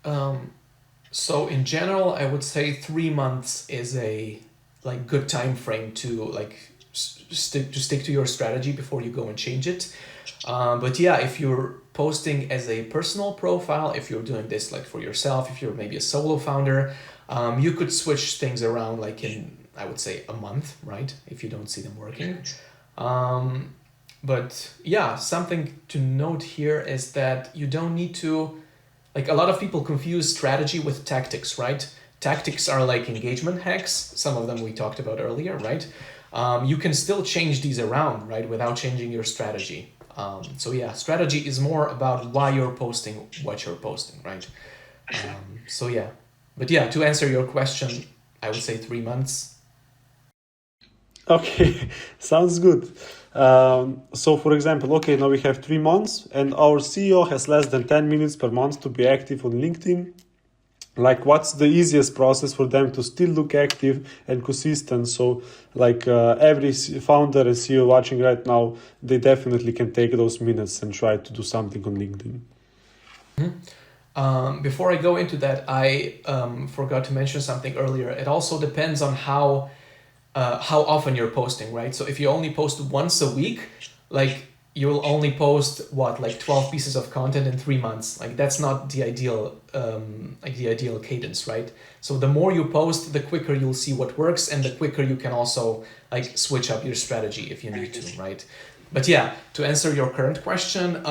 Um, so in general, I would say 3 months is a like good time frame to like stick to your strategy before you go and change it. But yeah, if you're posting as a personal profile, if you're doing this like for yourself, if you're maybe a solo founder, you could switch things around like in, I would say, a month, right? If you don't see them working. Um, but yeah, something to note here is that you don't need to, like a lot of people confuse strategy with tactics, right? Tactics are like engagement hacks. Some of them we talked about earlier, right? You can still change these around, right, without changing your strategy. So yeah, strategy is more about why you're posting what you're posting, right? So yeah, but yeah, to answer your question, I would say 3 months. Okay, sounds good. So, for example, okay, now we have 3 months, and our CEO has less than 10 minutes per month to be active on LinkedIn. Like, what's the easiest process for them to still look active and consistent? So, like, every founder and CEO watching right now, they definitely can take those minutes and try to do something on LinkedIn. Before I go into that, I forgot to mention something earlier. It also depends on how often you're posting, right? So if you only post once a week, like you'll only post what, like 12 pieces of content in 3 months. Like that's not the ideal like the ideal cadence, right? So the more you post, the quicker you'll see what works, and the quicker you can also like switch up your strategy if you need to, right? But yeah, to answer your current question,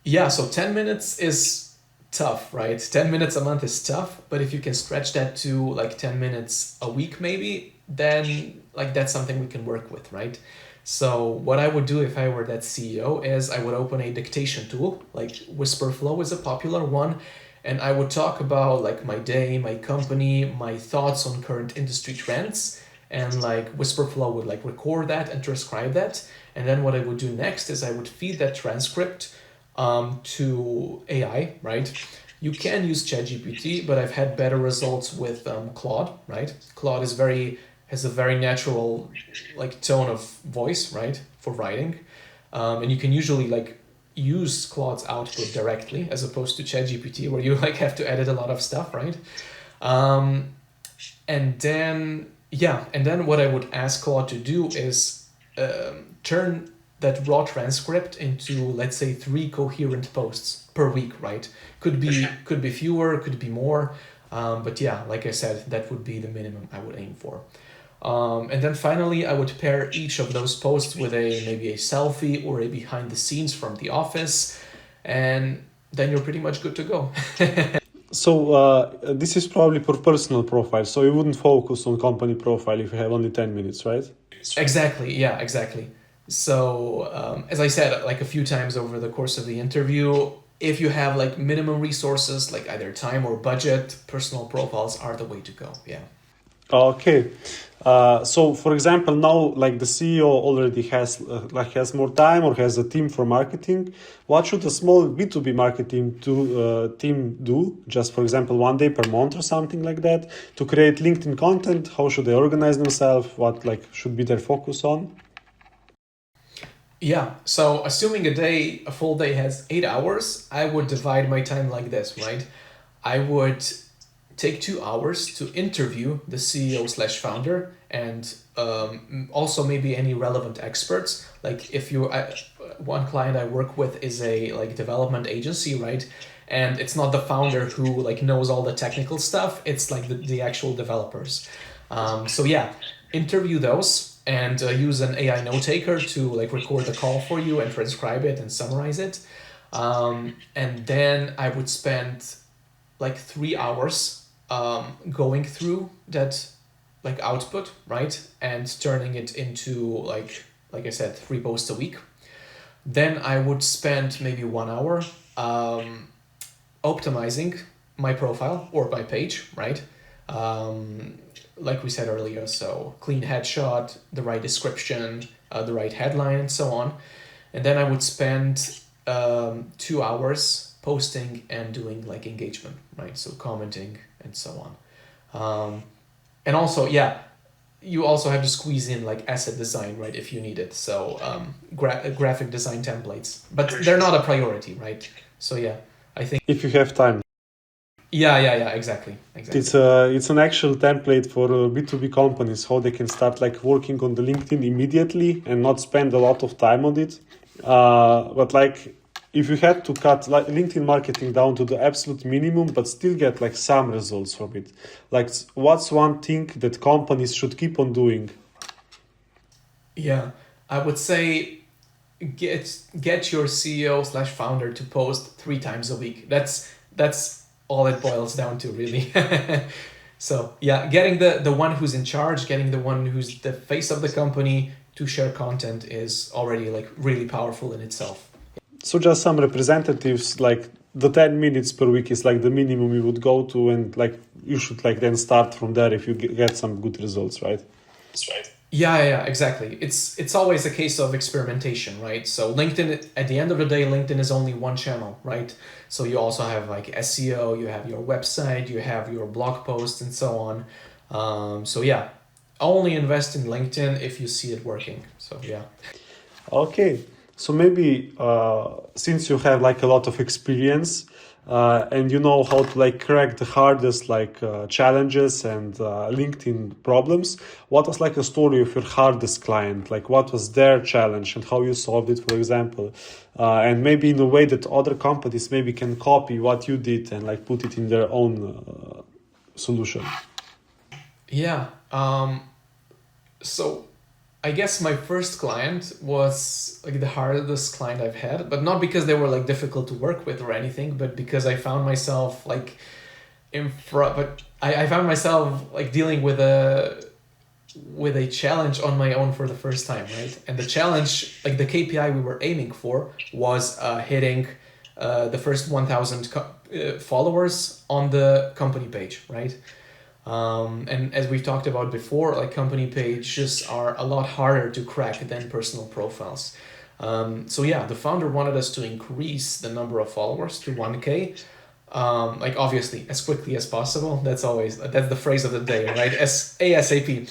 yeah, so 10 minutes is tough, right? 10 minutes a month is tough, but if you can stretch that to like 10 minutes a week maybe, then like that's something we can work with, right? So what I would do if I were that CEO is I would open a dictation tool, like Whisperflow is a popular one, and I would talk about like my day, my company, my thoughts on current industry trends, and like Whisperflow would like record that and transcribe that. And then what I would do next is I would feed that transcript to AI, right? You can use ChatGPT, but I've had better results with Claude, right? Claude has a very natural like tone of voice, right, for writing, and you can usually like use Claude's output directly as opposed to ChatGPT, where you like have to edit a lot of stuff, right? Um, and then yeah, and then what I would ask Claude to do is turn that raw transcript into, let's say, 3 coherent posts per week, right? Could be fewer, could be more, but yeah, like I said, that would be the minimum I would aim for. And then finally, I would pair each of those posts with maybe a selfie or a behind the scenes from the office, and then you're pretty much good to go. So this is probably for personal profile, so you wouldn't focus on company profile if you have only 10 minutes, right? Exactly. Yeah, exactly. So, as I said, like a few times over the course of the interview, if you have like minimum resources, like either time or budget, personal profiles are the way to go. Yeah. Okay. So for example, now like the CEO already has more time or has a team for marketing. What should a small B2B marketing team do? Just for example, 1 day per month or something like that to create LinkedIn content. How should they organize themselves? What like should be their focus on? Yeah. So, assuming a full day has 8 hours, I would divide my time like this, right? I would take 2 hours to interview the CEO slash founder and also maybe any relevant experts. Like if one client I work with is a like development agency, right? And it's not the founder who like knows all the technical stuff. It's like the actual developers. So yeah, interview those and use an AI note taker to like record the call for you and transcribe it and summarize it. And then I would spend like 3 hours going through that like output, right, and turning it into like I said, 3 posts a week. Then I would spend maybe 1 hour optimizing my profile or my page, right? Like we said earlier, so clean headshot, the right description, the right headline, and so on. And then I would spend 2 hours posting and doing like engagement, right? So commenting and so on. And also, yeah, you also have to squeeze in like asset design, right, if you need it. So graphic design templates, but they're not a priority, right? So yeah, I think. If you have time. Yeah, exactly. It's an actual template for B2B companies how they can start like working on the LinkedIn immediately and not spend a lot of time on it. But like if you had to cut like LinkedIn marketing down to the absolute minimum but still get like some results from it, like what's one thing that companies should keep on doing? Yeah, I would say get your CEO slash founder to post 3 times a week. That's all it boils down to, really. So yeah, getting the one who's in charge, getting the one who's the face of the company to share content is already like really powerful in itself. So just some representatives, like the 10 minutes per week is like the minimum you would go to, and like you should like then start from there if you get some good results, right? That's right. Yeah, exactly. It's always a case of experimentation, right? So LinkedIn, at the end of the day, LinkedIn is only one channel, right? So you also have like SEO, you have your website, you have your blog posts, and so on. So yeah, only invest in LinkedIn if you see it working. So yeah. Okay, so maybe since you have like a lot of experience and you know how to like crack the hardest like challenges and LinkedIn problems, what was like a story of your hardest client? Like what was their challenge and how you solved it, for example, and maybe in a way that other companies maybe can copy what you did and like put it in their own solution. Yeah. So I guess my first client was like the hardest client I've had, but not because they were like difficult to work with or anything, but because I found myself like in front, but I found myself like dealing with a challenge on my own for the first time, right? And the challenge, like the KPI we were aiming for was hitting the first 1,000 followers on the company page, right? And as we've talked about before, like company pages are a lot harder to crack than personal profiles. So yeah, the founder wanted us to increase the number of followers to 1K. Like obviously as quickly as possible. That's the phrase of the day, right? As ASAP.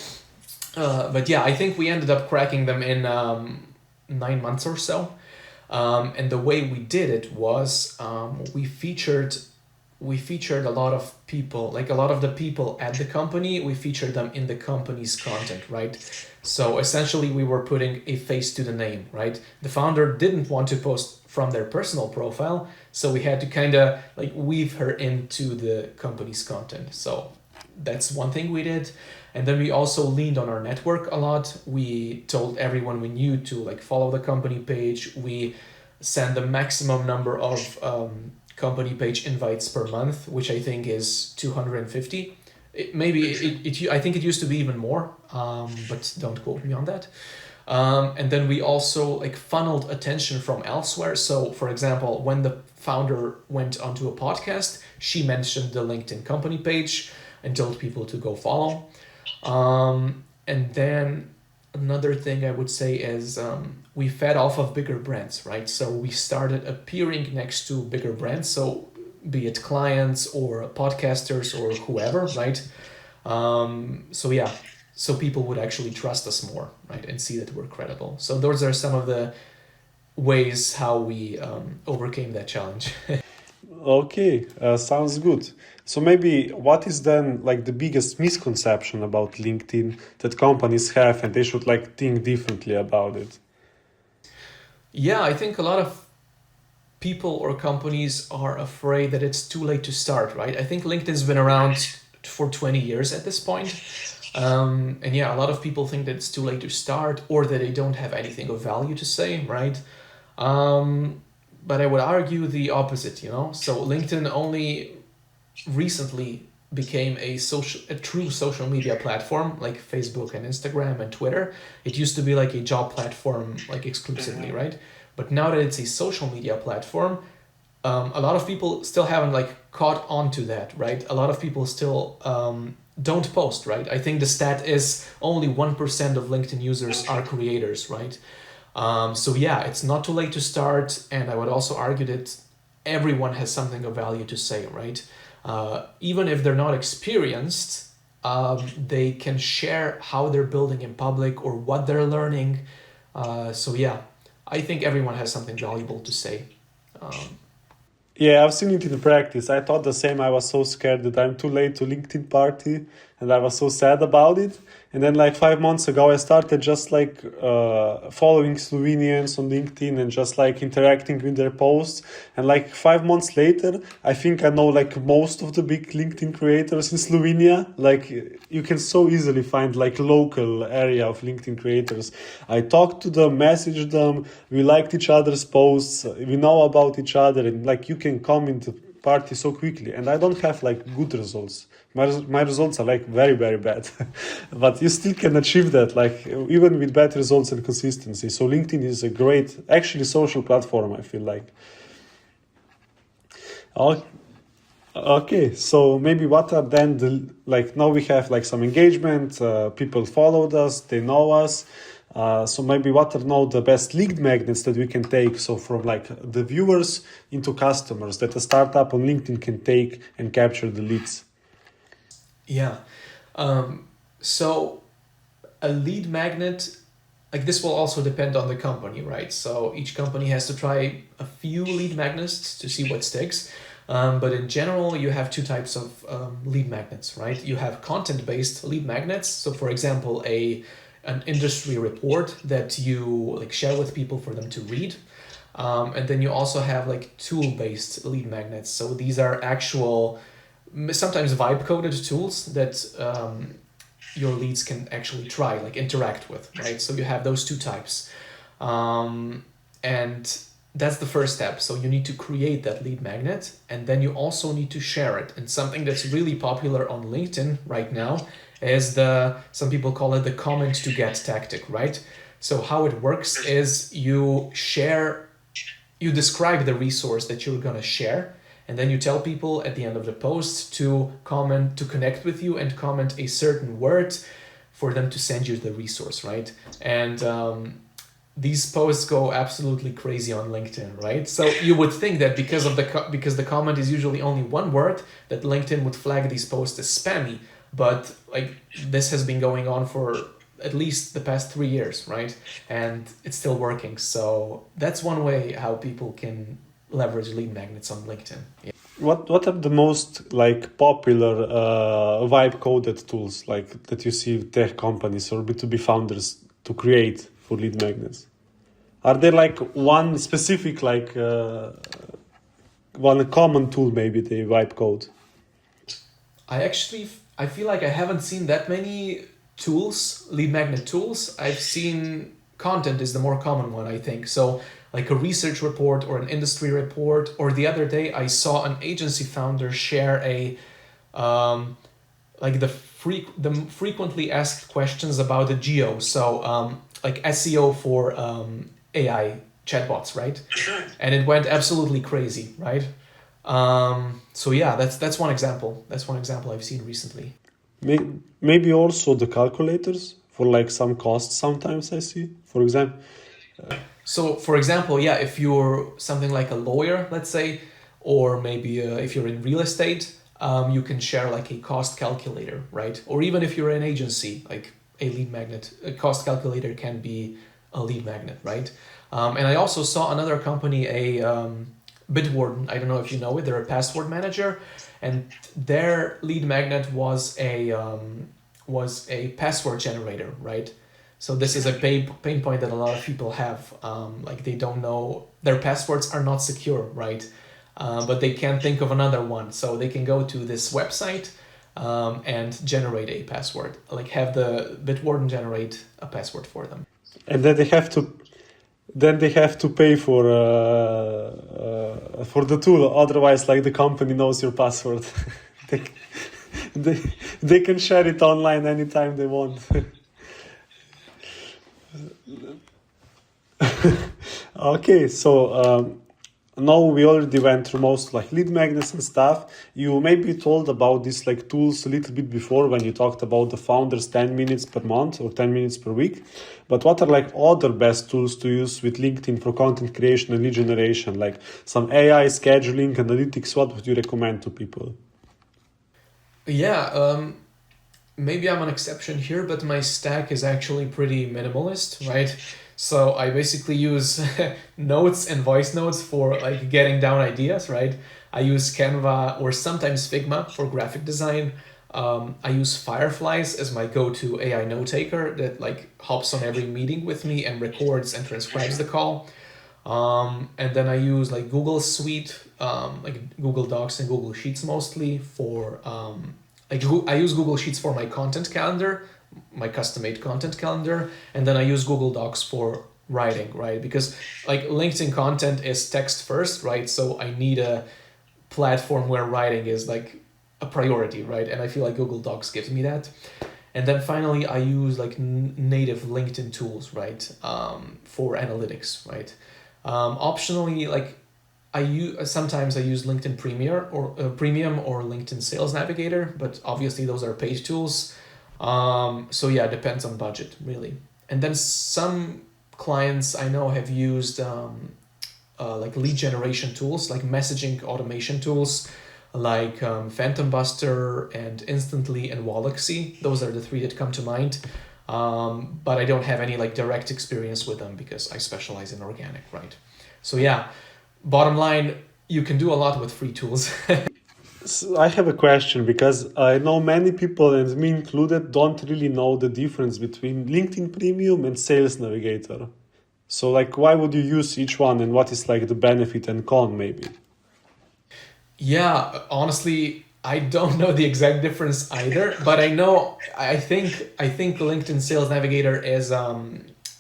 But yeah, I think we ended up cracking them in 9 months or so. And the way we did it was we featured we featured a lot of people, like a lot of the people at the company, we featured them in the company's content, right? So essentially, we were putting a face to the name, right? The founder didn't want to post from their personal profile, so we had to kind of like weave her into the company's content. So that's one thing we did. And then we also leaned on our network a lot. We told everyone we knew to like follow the company page. We send the maximum number of company page invites per month, which I think is 250. I think it used to be even more, but don't quote me on that. And then we also like funneled attention from elsewhere. So, for example, when the founder went onto a podcast, she mentioned the LinkedIn company page and told people to go follow. And then another thing I would say is we fed off of bigger brands, right? So we started appearing next to bigger brands. So be it clients or podcasters or whoever, right? So yeah, so people would actually trust us more, right? And see that we're credible. So those are some of the ways how we overcame that challenge. Okay, sounds good. So maybe what is then like the biggest misconception about LinkedIn that companies have and they should like think differently about it? Yeah, I think a lot of people or companies are afraid that it's too late to start, right? I think LinkedIn's been around for 20 years at this point. And yeah, a lot of people think that it's too late to start or that they don't have anything of value to say, right? But I would argue the opposite, you know? So LinkedIn only recently became a true social media platform like Facebook and Instagram and Twitter. It used to be like a job platform like exclusively, right? But now that it's a social media platform, a lot of people still haven't like caught on to that, right? A lot of people still don't post, right? I think the stat is only 1% of LinkedIn users are creators, right? So yeah, it's not too late to start, and I would also argue that everyone has something of value to say, right? Even if they're not experienced, they can share how they're building in public or what they're learning. So yeah, I think everyone has something valuable to say. Um, Yeah, I've seen it in practice. I thought the same. I was so scared that I'm too late to LinkedIn party, and I was so sad about it. And then, like 5 months ago, I started just like following Slovenians on LinkedIn and just like interacting with their posts. And like 5 months later, I think I know like most of the big LinkedIn creators in Slovenia. Like you can so easily find like local area of LinkedIn creators. I talked to them, messaged them. We liked each other's posts. We know about each other, and like you can come into party so quickly. And I don't have like good results. My results are like very very bad, but you still can achieve that like even with bad results and consistency. So LinkedIn is a great actually social platform, I feel like. Oh, okay, so maybe what are then the like now we have like some engagement, people followed us, they know us. So maybe what are now the best lead magnets that we can take? So from like the viewers into customers that a startup on LinkedIn can take and capture the leads. yeah. So a lead magnet, like this will also depend on the company, right? So each company has to try a few lead magnets to see what sticks. But in general, you have two types of lead magnets, right? You have content-based lead magnets. So, for example, an industry report that you like share with people for them to read. And then you also have like tool-based lead magnets. So these are actual, sometimes vibe-coded tools that your leads can actually try, like interact with, right? So you have those two types. And that's the first step. So you need to create that lead magnet, and then you also need to share it. And something that's really popular on LinkedIn right now is some people call it the comment to get tactic, right? So how it works is you describe the resource that you're going to share, and then you tell people at the end of the post to comment, to connect with you and comment a certain word for them to send you the resource, right? And these posts go absolutely crazy on LinkedIn, right? So you would think that because the comment is usually only one word, that LinkedIn would flag these posts as spammy, but like this has been going on for at least the past 3 years, right? And it's still working. So that's one way how people can leverage lead magnets on LinkedIn. Yeah. what are the most like popular vibe coded tools like that you see tech companies or B2B founders to create for lead magnets? Are there like one specific like one common tool maybe they vibe code? I feel like I haven't seen that many tools, lead magnet tools. I've seen content is the more common one, I think. So like a research report or an industry report, or the other day I saw an agency founder share a um, like the frequently asked questions about the geo. So like SEO for AI chatbots, right? And it went absolutely crazy, right? So yeah, that's one example. That's one example I've seen recently. Maybe also the calculators for like some costs sometimes I see. For example, So for example, yeah, if you're something like a lawyer, let's say, or maybe if you're in real estate, you can share like a cost calculator, right? Or even if you're an agency, like a lead magnet, a cost calculator can be a lead magnet, right? And I also saw another company, a Bitwarden. I don't know if you know it. They're a password manager, and their lead magnet was a password generator, right? So this is a pain point that a lot of people have. Like they don't know their passwords are not secure, right? But they can't think of another one, so they can go to this website and generate a password. Like have the Bitwarden generate a password for them. and then they have to pay for the tool. Otherwise, like the company knows your password. they, they they can share it online anytime they want. Okay, so now we already went through most like lead magnets and stuff. You maybe told about these like tools a little bit before when you talked about the founders 10 minutes per month or 10 minutes per week. But what are like other best tools to use with LinkedIn for content creation and lead generation? Like some AI scheduling, analytics, what would you recommend to people? Yeah, maybe I'm an exception here, but my stack is actually pretty minimalist, right? So I basically use notes and voice notes for like getting down ideas, right? I use Canva or sometimes Figma for graphic design. I use Fireflies as my go-to AI note taker that like hops on every meeting with me and records and transcribes the call. And then I use like Google Suite, like Google Docs and Google Sheets mostly for I use Google Sheets for my content calendar, my custom-made content calendar, and then I use Google Docs for writing, right? Because like LinkedIn content is text first, right? So I need a platform where writing is like a priority, right? And I feel like Google Docs gives me that. And then finally, I use like native LinkedIn tools, right, for analytics, right. Optionally, like sometimes I use LinkedIn Premier or Premium or LinkedIn Sales Navigator, but obviously those are paid tools. So yeah, it depends on budget really. And then some clients I know have used like lead generation tools, like messaging automation tools, like Phantom Buster and Instantly and Wallachsy. Those are the three that come to mind. But I don't have any like direct experience with them because I specialize in organic, right? So yeah, bottom line, you can do a lot with free tools. So I have a question because I know many people, and me included, don't really know the difference between LinkedIn Premium and Sales Navigator. So, like, why would you use each one, and what is like the benefit and con, maybe? Yeah, honestly, I don't know the exact difference either, but I think LinkedIn Sales Navigator is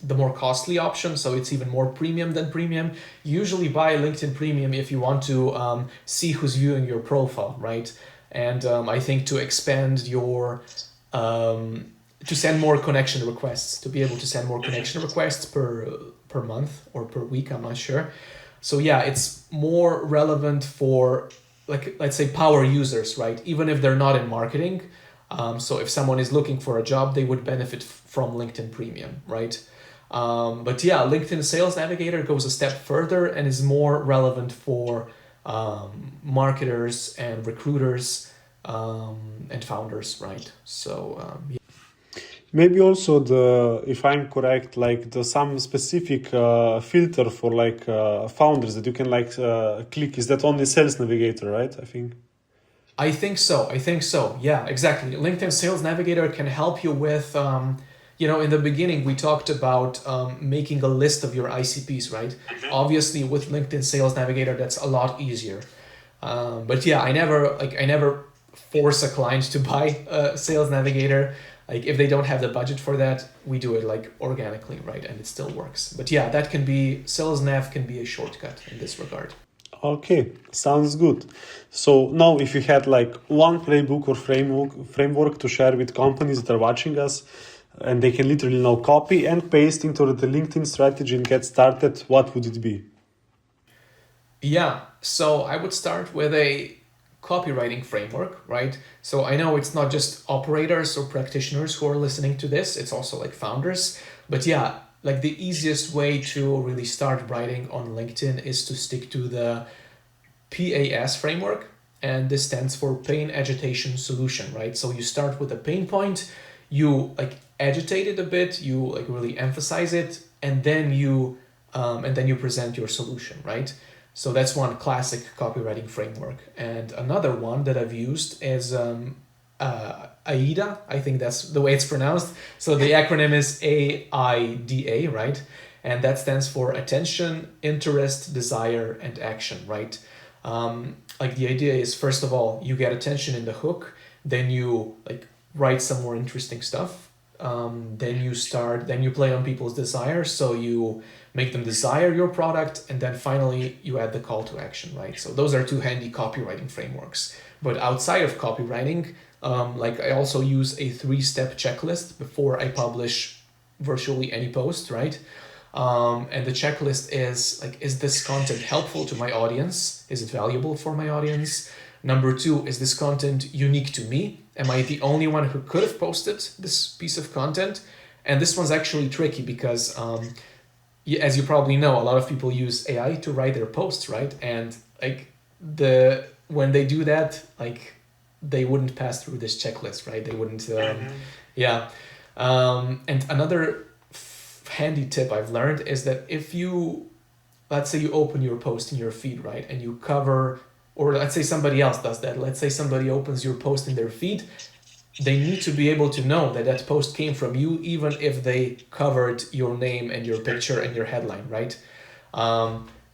the more costly option, so it's even more premium than premium. Usually buy LinkedIn Premium if you want to see who's viewing your profile, right? And I think to expand your to send more connection requests, to be able to send more connection requests per month or per week, I'm not sure. So yeah, it's more relevant for like let's say power users, right? Even if they're not in marketing. So if someone is looking for a job, they would benefit from LinkedIn Premium, right? But yeah, LinkedIn Sales Navigator goes a step further and is more relevant for marketers and recruiters and founders, right? So yeah. Maybe also if I'm correct, like the some specific filter for like founders that you can like click. Is that only Sales Navigator, right? I think. I think so. I think so. Yeah, exactly. LinkedIn Sales Navigator can help you with, in the beginning we talked about making a list of your ICPs, right? Obviously, with LinkedIn Sales Navigator, that's a lot easier. But yeah, I never force a client to buy a Sales Navigator. Like if they don't have the budget for that, we do it like organically, right? And it still works. But yeah, that can be Sales Nav can be a shortcut in this regard. Okay, sounds good. So now, if you had like one playbook or framework to share with companies that are watching us, and they can literally now copy and paste into the LinkedIn strategy and get started, what would it be? Yeah, so I would start with a copywriting framework, right? So I know it's not just operators or practitioners who are listening to this, it's also like founders. But yeah, like the easiest way to really start writing on LinkedIn is to stick to the PAS framework, and this stands for pain agitation solution, right? So you start with a pain point, you like agitate it a bit, you like really emphasize it, and then you present your solution, right? So that's one classic copywriting framework. And another one that I've used is AIDA. I think that's the way it's pronounced. So the acronym is AIDA, right? And that stands for attention, interest, desire, and action, right? Like the idea is, first of all, you get attention in the hook, then you like write some more interesting stuff. Then you play on people's desires, so you make them desire your product, and then finally you add the call to action, right? So those are two handy copywriting frameworks. But outside of copywriting, like I also use a 3-step checklist before I publish virtually any post, right? And the checklist is like, is this content helpful to my audience? Is it valuable for my audience? Number 2, is this content unique to me? Am I the only one who could have posted this piece of content? And this one's actually tricky because, as you probably know, a lot of people use AI to write their posts, right? And like when they do that, like they wouldn't pass through this checklist, right? They wouldn't, yeah. And another handy tip I've learned is that if you, let's say you open your post in your feed, right, and you cover, or let's say somebody else does that. Let's say somebody opens your post in their feed. They need to be able to know that that post came from you, even if they covered your name and your picture and your headline, right?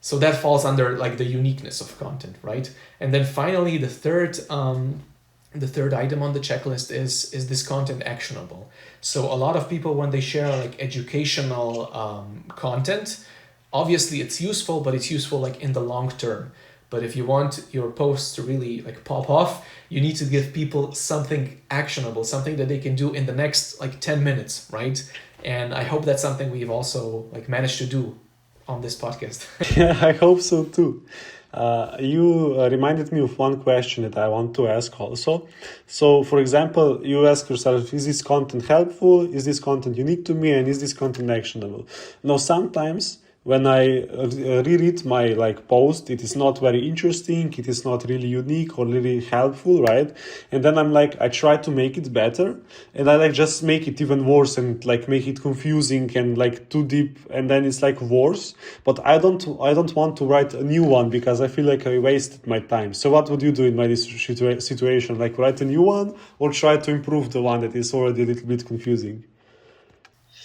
So that falls under like the uniqueness of content, right? And then finally, the third item on the checklist is this content actionable? So a lot of people, when they share like educational content, obviously it's useful, but it's useful like in the long term. But if you want your posts to really like pop off, you need to give people something actionable, something that they can do in the next like 10 minutes, right? And I hope that's something we've also like managed to do on this podcast. Yeah, I hope so too. You reminded me of one question that I want to ask also. So, for example, you ask yourself, is this content helpful? Is this content unique to me? And is this content actionable? Now, sometimes when I reread my like post, it is not very interesting, it is not really unique or really helpful, right? And then I'm like, I try to make it better, and I like just make it even worse and like make it confusing and like too deep, and then it's like worse. But I don't want to write a new one because I feel like I wasted my time. So what would you do in my situation? Like write a new one or try to improve the one that is already a little bit confusing?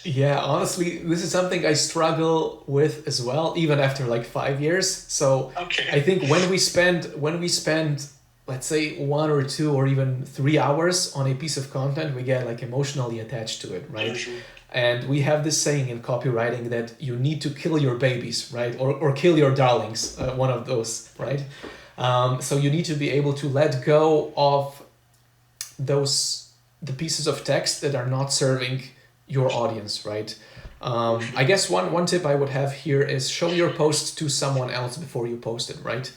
Yeah, honestly, this is something I struggle with as well, even after like 5 years. So I think when we spend, let's say 1 or 2 or even 3 hours on a piece of content, we get like emotionally attached to it, right? And we have this saying in copywriting that you need to kill your babies, right? Or kill your darlings, one of those, right? So you need to be able to let go of the pieces of text that are not serving your audience, right? I guess one tip I would have here is show your post to someone else before you post it, right?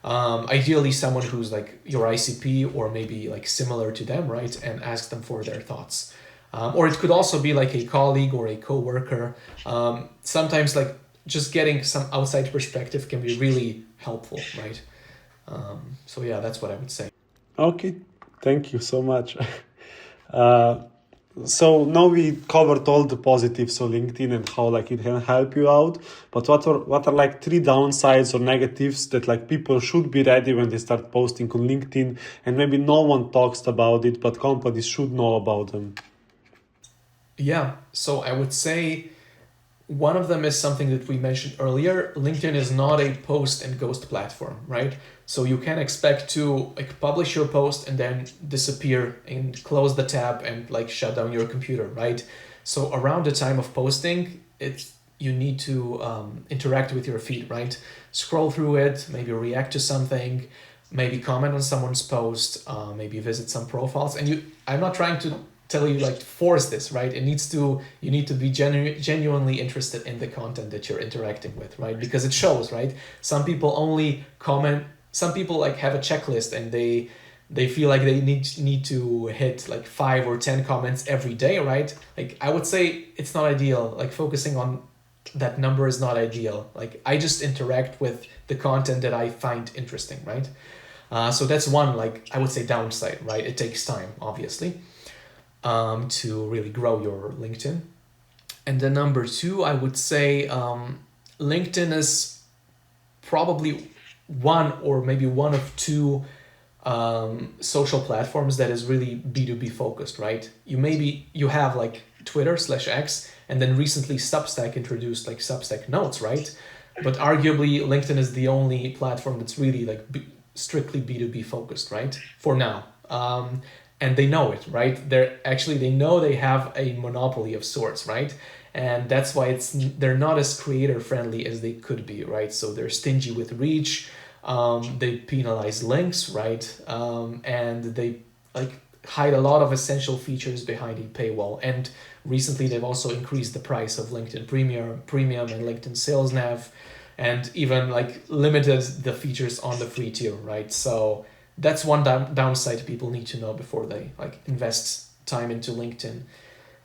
Ideally, someone who's like your ICP or maybe like similar to them, right? And ask them for their thoughts. Or it could also be like a colleague or a coworker. Sometimes like just getting some outside perspective can be really helpful, right? So yeah, that's what I would say. Okay, thank you so much. uh, So now we covered all the positives of LinkedIn and how like it can help you out. But what are like three downsides or negatives that like people should be ready when they start posting on LinkedIn, and maybe no one talks about it, but companies should know about them. Yeah, so I would say one of them is something that we mentioned earlier. LinkedIn is not a post and ghost platform, right? So you can expect to like publish your post and then disappear and close the tab and like shut down your computer, right? So around the time of posting, it's you need to interact with your feed, right? Scroll through it, maybe react to something, maybe comment on someone's post, maybe visit some profiles. And I'm not trying to tell you like force this, right? You need to be genuinely interested in the content that you're interacting with, right? Because it shows, right? Some people only comment, some people like have a checklist and they feel like they need to hit like 5 or 10 comments every day, right? Like I would say it's not ideal. Like focusing on that number is not ideal. Like I just interact with the content that I find interesting, right? So that's one, like I would say, downside, right? It takes time, obviously, to really grow your LinkedIn. And then number two, I would say LinkedIn is probably one or maybe one of two social platforms that is really B2B focused, right? You have like Twitter/X, and then recently Substack introduced like Substack Notes, right? But arguably LinkedIn is the only platform that's really like strictly B2B focused, right? For now. And they know it, right? They know they have a monopoly of sorts, right? And that's why they're not as creator friendly as they could be, right? So they're stingy with reach. They penalize links, right? And they like hide a lot of essential features behind a paywall. And recently, they've also increased the price of LinkedIn Premium, and LinkedIn Sales Nav, and even like limited the features on the free tier, right? So that's one downside people need to know before they like invest time into LinkedIn.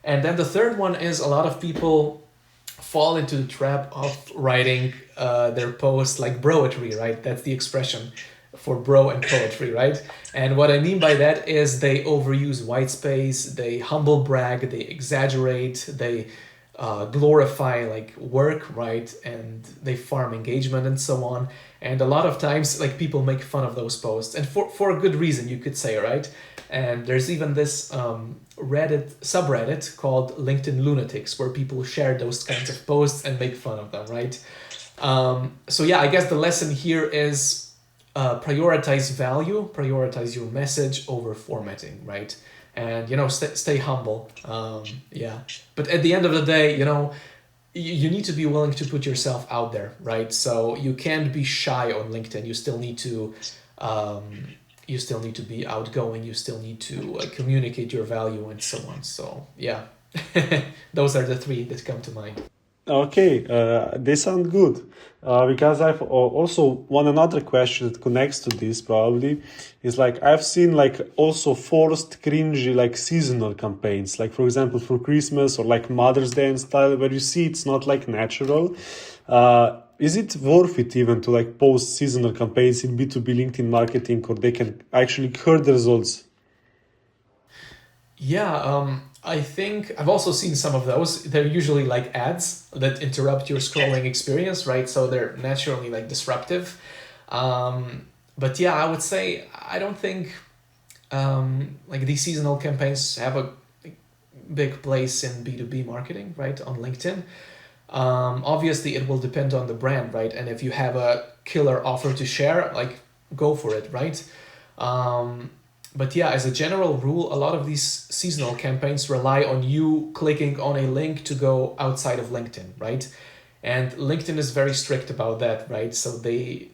And then the third one is a lot of people fall into the trap of writing their posts like broetry, right? That's the expression for bro and poetry, right? And what I mean by that is they overuse white space, they humble brag, they exaggerate, they glorify like work, right? And they farm engagement and so on. And a lot of times like people make fun of those posts, and for a good reason, you could say, right? And there's even this Reddit subreddit called LinkedIn Lunatics, where people share those kinds of posts and make fun of them, right? So yeah, I guess the lesson here is prioritize value, prioritize your message over formatting, right? And stay humble. Yeah, but at the end of the day, you need to be willing to put yourself out there, right? So you can't be shy on LinkedIn. You still need to be outgoing. You still need to communicate your value and so on. So yeah, those are the three that come to mind. Okay, they sound good. Because I've also one another question that connects to this probably is like I've seen like also forced cringy like seasonal campaigns, like for example for Christmas or like Mother's Day and style, where you see it's not like natural. Is it worth it even to like post seasonal campaigns in B2B LinkedIn marketing, or they can actually hurt the results? Yeah, I think I've also seen some of those. They're usually like ads that interrupt your scrolling experience, right? So they're naturally like disruptive. But yeah, I would say I don't think like these seasonal campaigns have a big place in B2B marketing, right? On LinkedIn. Obviously, it will depend on the brand, right? And if you have a killer offer to share, like go for it, right? Um, but yeah, as a general rule, a lot of these seasonal campaigns rely on you clicking on a link to go outside of LinkedIn, right? And LinkedIn is very strict about that, right? So and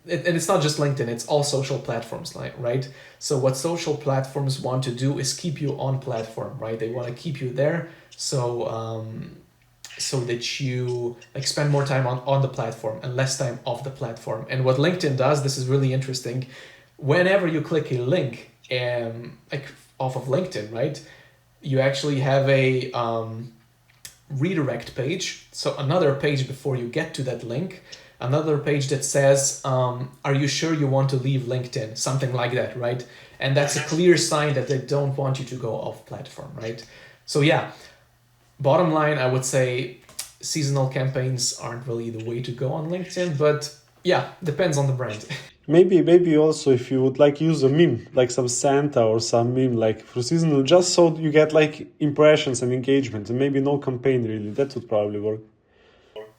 it's not just LinkedIn, it's all social platforms, like, right? So what social platforms want to do is keep you on platform, right? They want to keep you there. So that you like spend more time on the platform and less time off the platform. And what LinkedIn does, this is really interesting. Whenever you click a link like off of LinkedIn, right, you actually have a redirect page. So another page before you get to that link another page that says, are you sure you want to leave LinkedIn? Something like that, right? And that's a clear sign that they don't want you to go off platform, right? So yeah, bottom line, I would say seasonal campaigns aren't really the way to go on LinkedIn, but yeah, depends on the brand. Maybe also if you would like use a meme, like some Santa or some meme, like for seasonal, just so you get like impressions and engagement, and maybe no campaign really. That would probably work.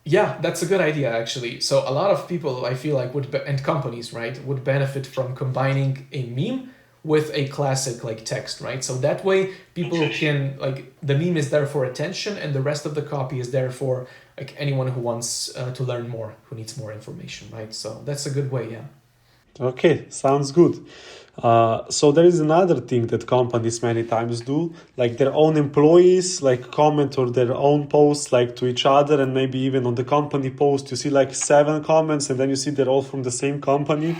Yeah, that's a good idea actually. So a lot of people I feel like and companies, right, would benefit from combining a meme with a classic like text, right? So that way people can like the meme is there for attention and the rest of the copy is there for like anyone who wants to learn more, who needs more information, right? So that's a good way, yeah. Okay, sounds good. So there is another thing that companies many times do, like their own employees, like comment or their own posts, like to each other, and maybe even on the company post, you see like 7 comments, and then you see they're all from the same company.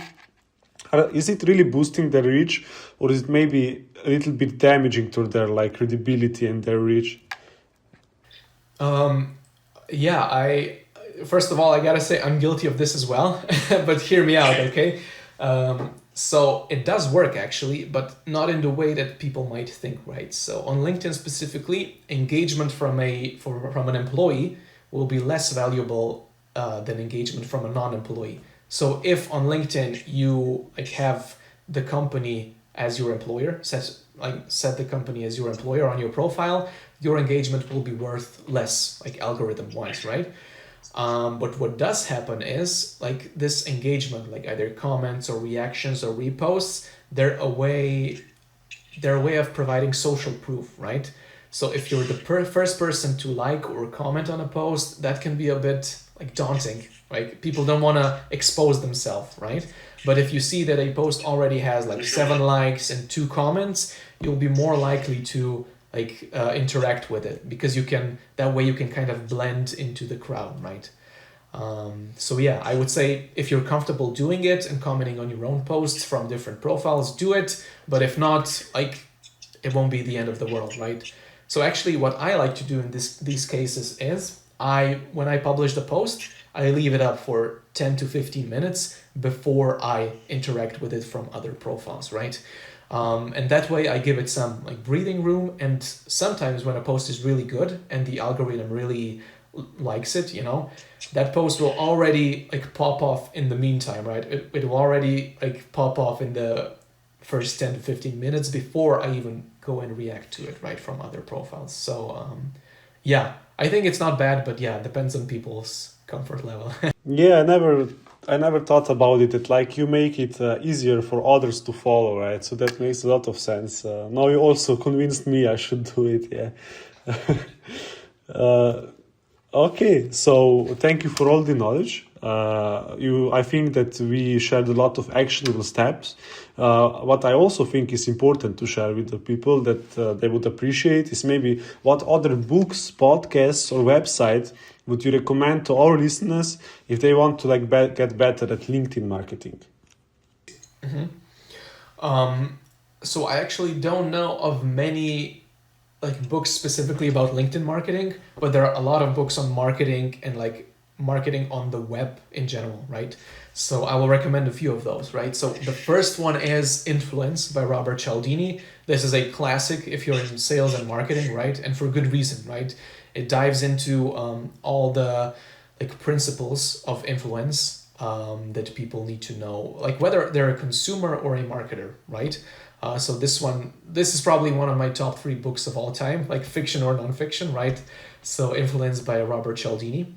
Is it really boosting their reach, or is it maybe a little bit damaging to their like credibility and their reach? Um, yeah, I first of all I gotta say I'm guilty of this as well, but hear me out, okay? So it does work actually, but not in the way that people might think, right? So on LinkedIn specifically, engagement from an employee will be less valuable than engagement from a non-employee. So if on LinkedIn you like have the company as your employer, set the company as your employer on your profile, your engagement will be worth less, like algorithm wise, right? But what does happen is like this engagement, like either comments or reactions or reposts, they're a way of providing social proof, right? So if you're the first person to like or comment on a post, that can be a bit like daunting. Like people don't want to expose themselves, right? But if you see that a post already has like 7 likes and 2 comments, you'll be more likely to like interact with it because you can that way you can kind of blend into the crowd, right? So yeah, I would say if you're comfortable doing it and commenting on your own posts from different profiles, do it. But if not, like it won't be the end of the world, right? So actually, what I like to do in these cases is when I publish the post, I leave it up for 10 to 15 minutes before I interact with it from other profiles, right? And that way I give it some like breathing room. And sometimes when a post is really good and the algorithm really likes it, that post will already like pop off in the meantime, right? It will already like pop off in the first 10 to 15 minutes before I even go and react to it, right, from other profiles. So yeah, I think it's not bad, but yeah, it depends on people's comfort level. Yeah, I never thought about it. That like you make it easier for others to follow, right? So that makes a lot of sense. Now you also convinced me I should do it. Yeah. uh, Okay, so thank you for all the knowledge. I think that we shared a lot of actionable steps. What I also think is important to share with the people that they would appreciate is maybe what other books, podcasts, or websites would you recommend to our listeners if they want to like get better at LinkedIn marketing? um, so I actually don't know of many like books specifically about LinkedIn marketing, but there are a lot of books on marketing and like marketing on the web in general, right? So I will recommend a few of those, right? So the first one is Influence by Robert Cialdini. This is a classic if you're in sales and marketing, right? And for good reason, right? It dives into all the like principles of influence that people need to know, like whether they're a consumer or a marketer, right? So this is probably one of my top 3 books of all time, like fiction or nonfiction, right? So Influenced by Robert Cialdini.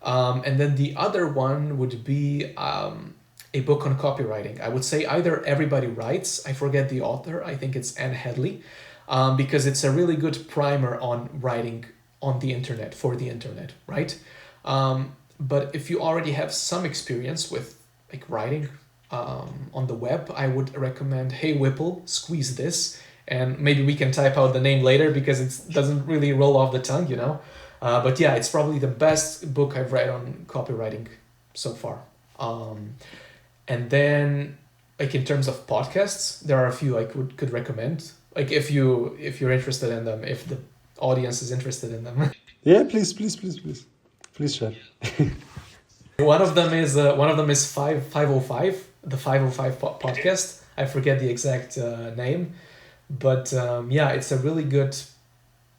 And then the other one would be a book on copywriting. I would say either Everybody Writes, I forget the author, I think it's Anne Headley, because it's a really good primer on writing on the internet, for the internet, right? But if you already have some experience with like writing on the web, I would recommend Hey Whipple, Squeeze This, and maybe we can type out the name later because it doesn't really roll off the tongue. But yeah, it's probably the best book I've read on copywriting so far. And then, like in terms of podcasts, there are a few I could recommend. Like if you're interested in them, if the audience is interested in them. Yeah, please share. one of them is 505, the 505 podcast. I forget the exact name, but yeah, it's a really good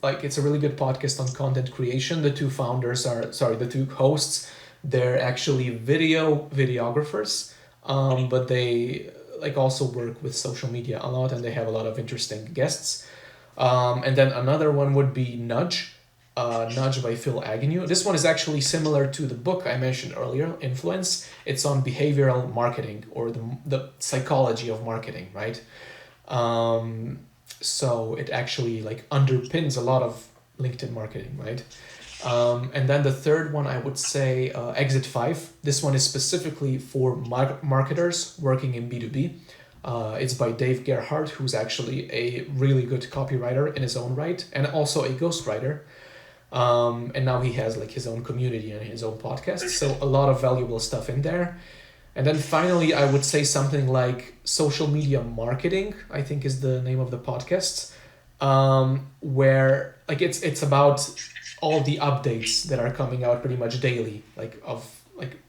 podcast on content creation. The two hosts, they're actually videographers, but they like also work with social media a lot, and they have a lot of interesting guests. And then another one would be Nudge by Phil Agnew. This one is actually similar to the book I mentioned earlier, Influence. It's on behavioral marketing, or the psychology of marketing, right? Um, so it actually like underpins a lot of LinkedIn marketing, right? And then the third one, I would say Exit 5. This one is specifically for marketers working in B2B. It's by Dave Gerhardt, who's actually a really good copywriter in his own right, and also a ghostwriter. And now he has like his own community and his own podcast. So a lot of valuable stuff in there. And then finally, I would say something like Social Media Marketing, I think is the name of the podcast, where like it's about all the updates that are coming out pretty much daily, like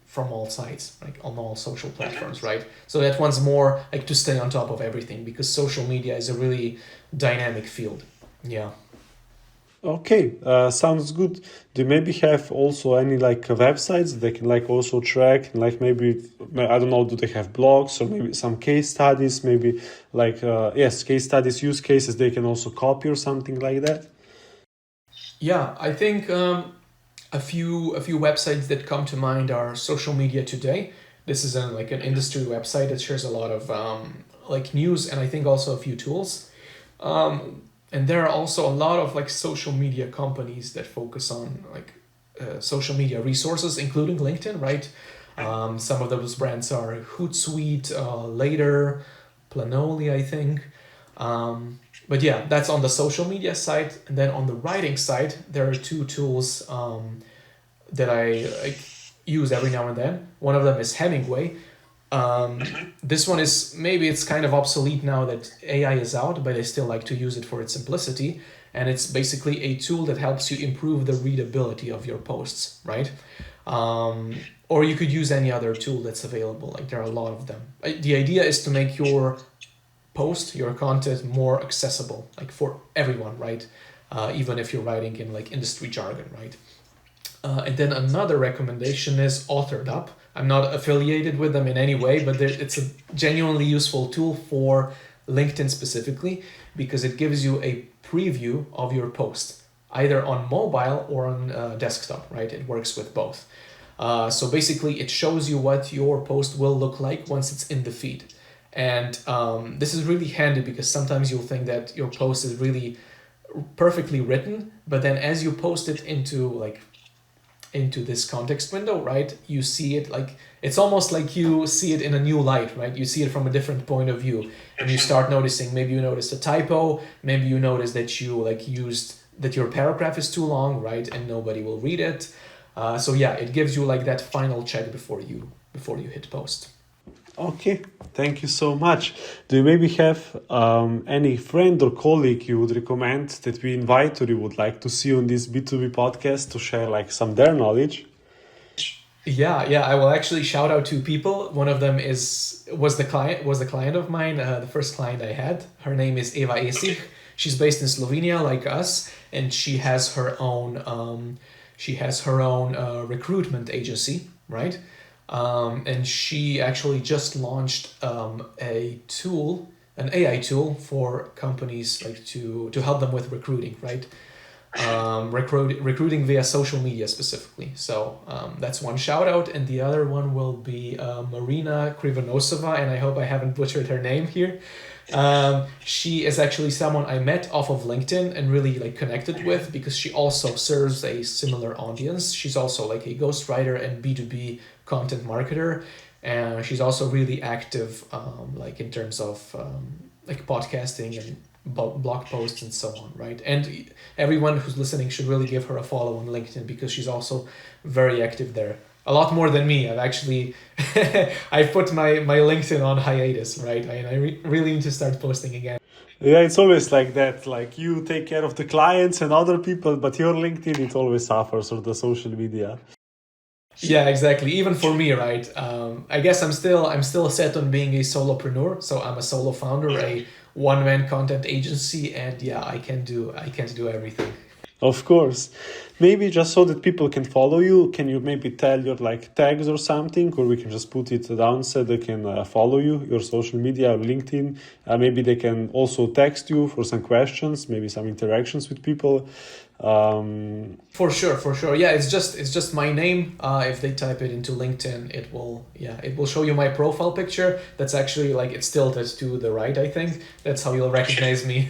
from all sides, like on all social platforms, right? So that one's more like to stay on top of everything, because social media is a really dynamic field. Yeah. Okay, sounds good. Do you maybe have also any like websites they can like also track, like maybe I don't know, do they have blogs or maybe some case studies, maybe like yes, case studies, use cases they can also copy or something like that? Yeah, I think a few websites that come to mind are Social Media Today. This is like an industry website that shares a lot of like news, and I think also a few tools. And there are also a lot of like social media companies that focus on like social media resources, including LinkedIn, right? Some of those brands are Hootsuite, Later, Planoli, I think. But yeah, that's on the social media side. And then on the writing side, there are two tools that I like, use every now and then. One of them is Hemingway. This one is maybe it's kind of obsolete now that AI is out, but I still like to use it for its simplicity. And it's basically a tool that helps you improve the readability of your posts, right? Or you could use any other tool that's available. Like there are a lot of them. The idea is to make your post, your content more accessible, like for everyone, right? Even if you're writing in like industry jargon, right? And then another recommendation is Authored Up. I'm not affiliated with them in any way, but it's a genuinely useful tool for LinkedIn specifically, because it gives you a preview of your post, either on mobile or on desktop, right? It works with both. So basically, it shows you what your post will look like once it's in the feed. And this is really handy because sometimes you'll think that your post is really perfectly written, but then as you post it into this context window, right, you see it like it's almost like you see it in a new light, right? You see it from a different point of view, and you start noticing, maybe you notice a typo, maybe you notice that you like used that your paragraph is too long, right, and nobody will read it. So yeah, it gives you like that final check before you hit post. Okay, thank you so much. Do you maybe have any friend or colleague you would recommend that we invite or you would like to see on this B2B podcast to share like some their knowledge? Yeah, I will actually shout out two people. One of them was a client of mine, the first client I had. Her name is Eva Esich. She's based in Slovenia, like us, and she has her own recruitment agency, right? And she actually just launched an AI tool for companies like to help them with recruiting, right? Recruiting via social media specifically. So that's one shout out, and the other one will be Marina Krivonosova, and I hope I haven't butchered her name here. She is actually someone I met off of LinkedIn and really like connected with, because she also serves a similar audience. She's also like a ghostwriter and B2B content marketer, and she's also really active like in terms of like podcasting and blog posts and so on, right? And everyone who's listening should really give her a follow on LinkedIn, because she's also very active there, a lot more than me. I've actually I put my LinkedIn on hiatus, right? Really need to start posting again. Yeah, it's always like that. Like you take care of the clients and other people, but your LinkedIn it always suffers or the social media. Yeah, exactly. Even for me, right? I guess I'm still set on being a solopreneur. So I'm a solo founder, a one man content agency, and yeah, I can't do everything. Of course. Maybe just so that people can follow you, can you maybe tell your like tags or something, or we can just put it down so they can follow you, your social media or LinkedIn. Maybe they can also text you for some questions, maybe some interactions with people. For sure, for sure. Yeah, it's just my name. If they type it into LinkedIn, it will show you my profile picture. That's actually like it's tilted to the right. I think that's how you'll recognize me.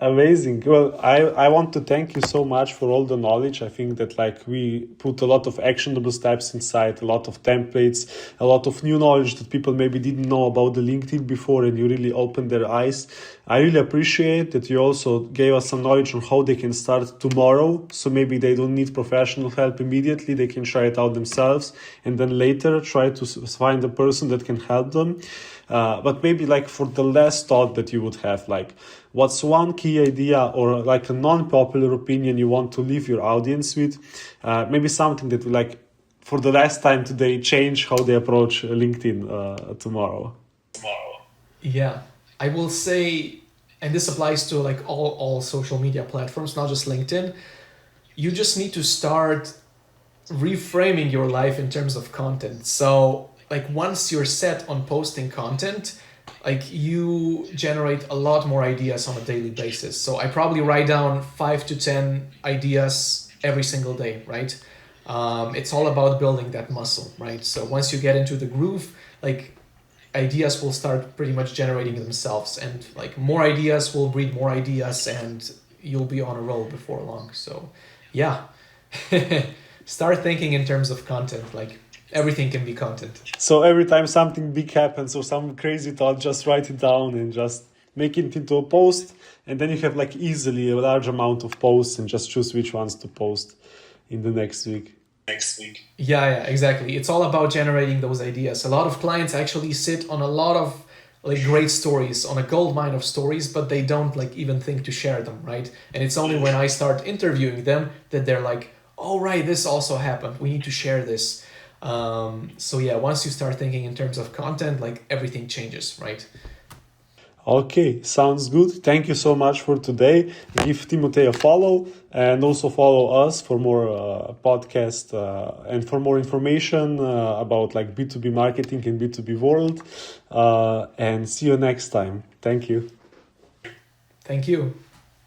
Amazing. Well, I want to thank you so much for all the knowledge. I think that like we put a lot of actionable steps inside, a lot of templates, a lot of new knowledge that people maybe didn't know about the LinkedIn before, and you really opened their eyes. I really appreciate that you also gave us some knowledge on how they can start tomorrow. So maybe they don't need professional help immediately. They can try it out themselves and then later try to find a person that can help them. But maybe like for the last thought that you would have, like what's one key idea or like a non-popular opinion you want to leave your audience with? Maybe something that will like for the last time today change how they approach LinkedIn tomorrow. Yeah, I will say, and this applies to like all social media platforms, not just LinkedIn. You just need to start reframing your life in terms of content. So, like, once you're set on posting content, like, you generate a lot more ideas on a daily basis. So, I probably write down 5 to 10 ideas every single day, right? It's all about building that muscle, right? So, once you get into the groove, like, ideas will start pretty much generating themselves, and like more ideas will breed more ideas, and you'll be on a roll before long. So, yeah. Start thinking in terms of content. Like everything can be content. So every time something big happens or some crazy thought, just write it down and just make it into a post. And then you have like easily a large amount of posts and just choose which ones to post in the next week. Yeah, exactly. It's all about generating those ideas. A lot of clients actually sit on a lot of like great stories, on a gold mine of stories, but they don't like even think to share them, right? And it's only when I start interviewing them that they're like, "Oh, right, this also happened. We need to share this." So yeah, once you start thinking in terms of content, like everything changes, right? Okay, sounds good. Thank you so much for today. Give Timotej a follow and also follow us for more podcast and for more information about like B2B marketing and B2B world. And see you next time. Thank you. Thank you.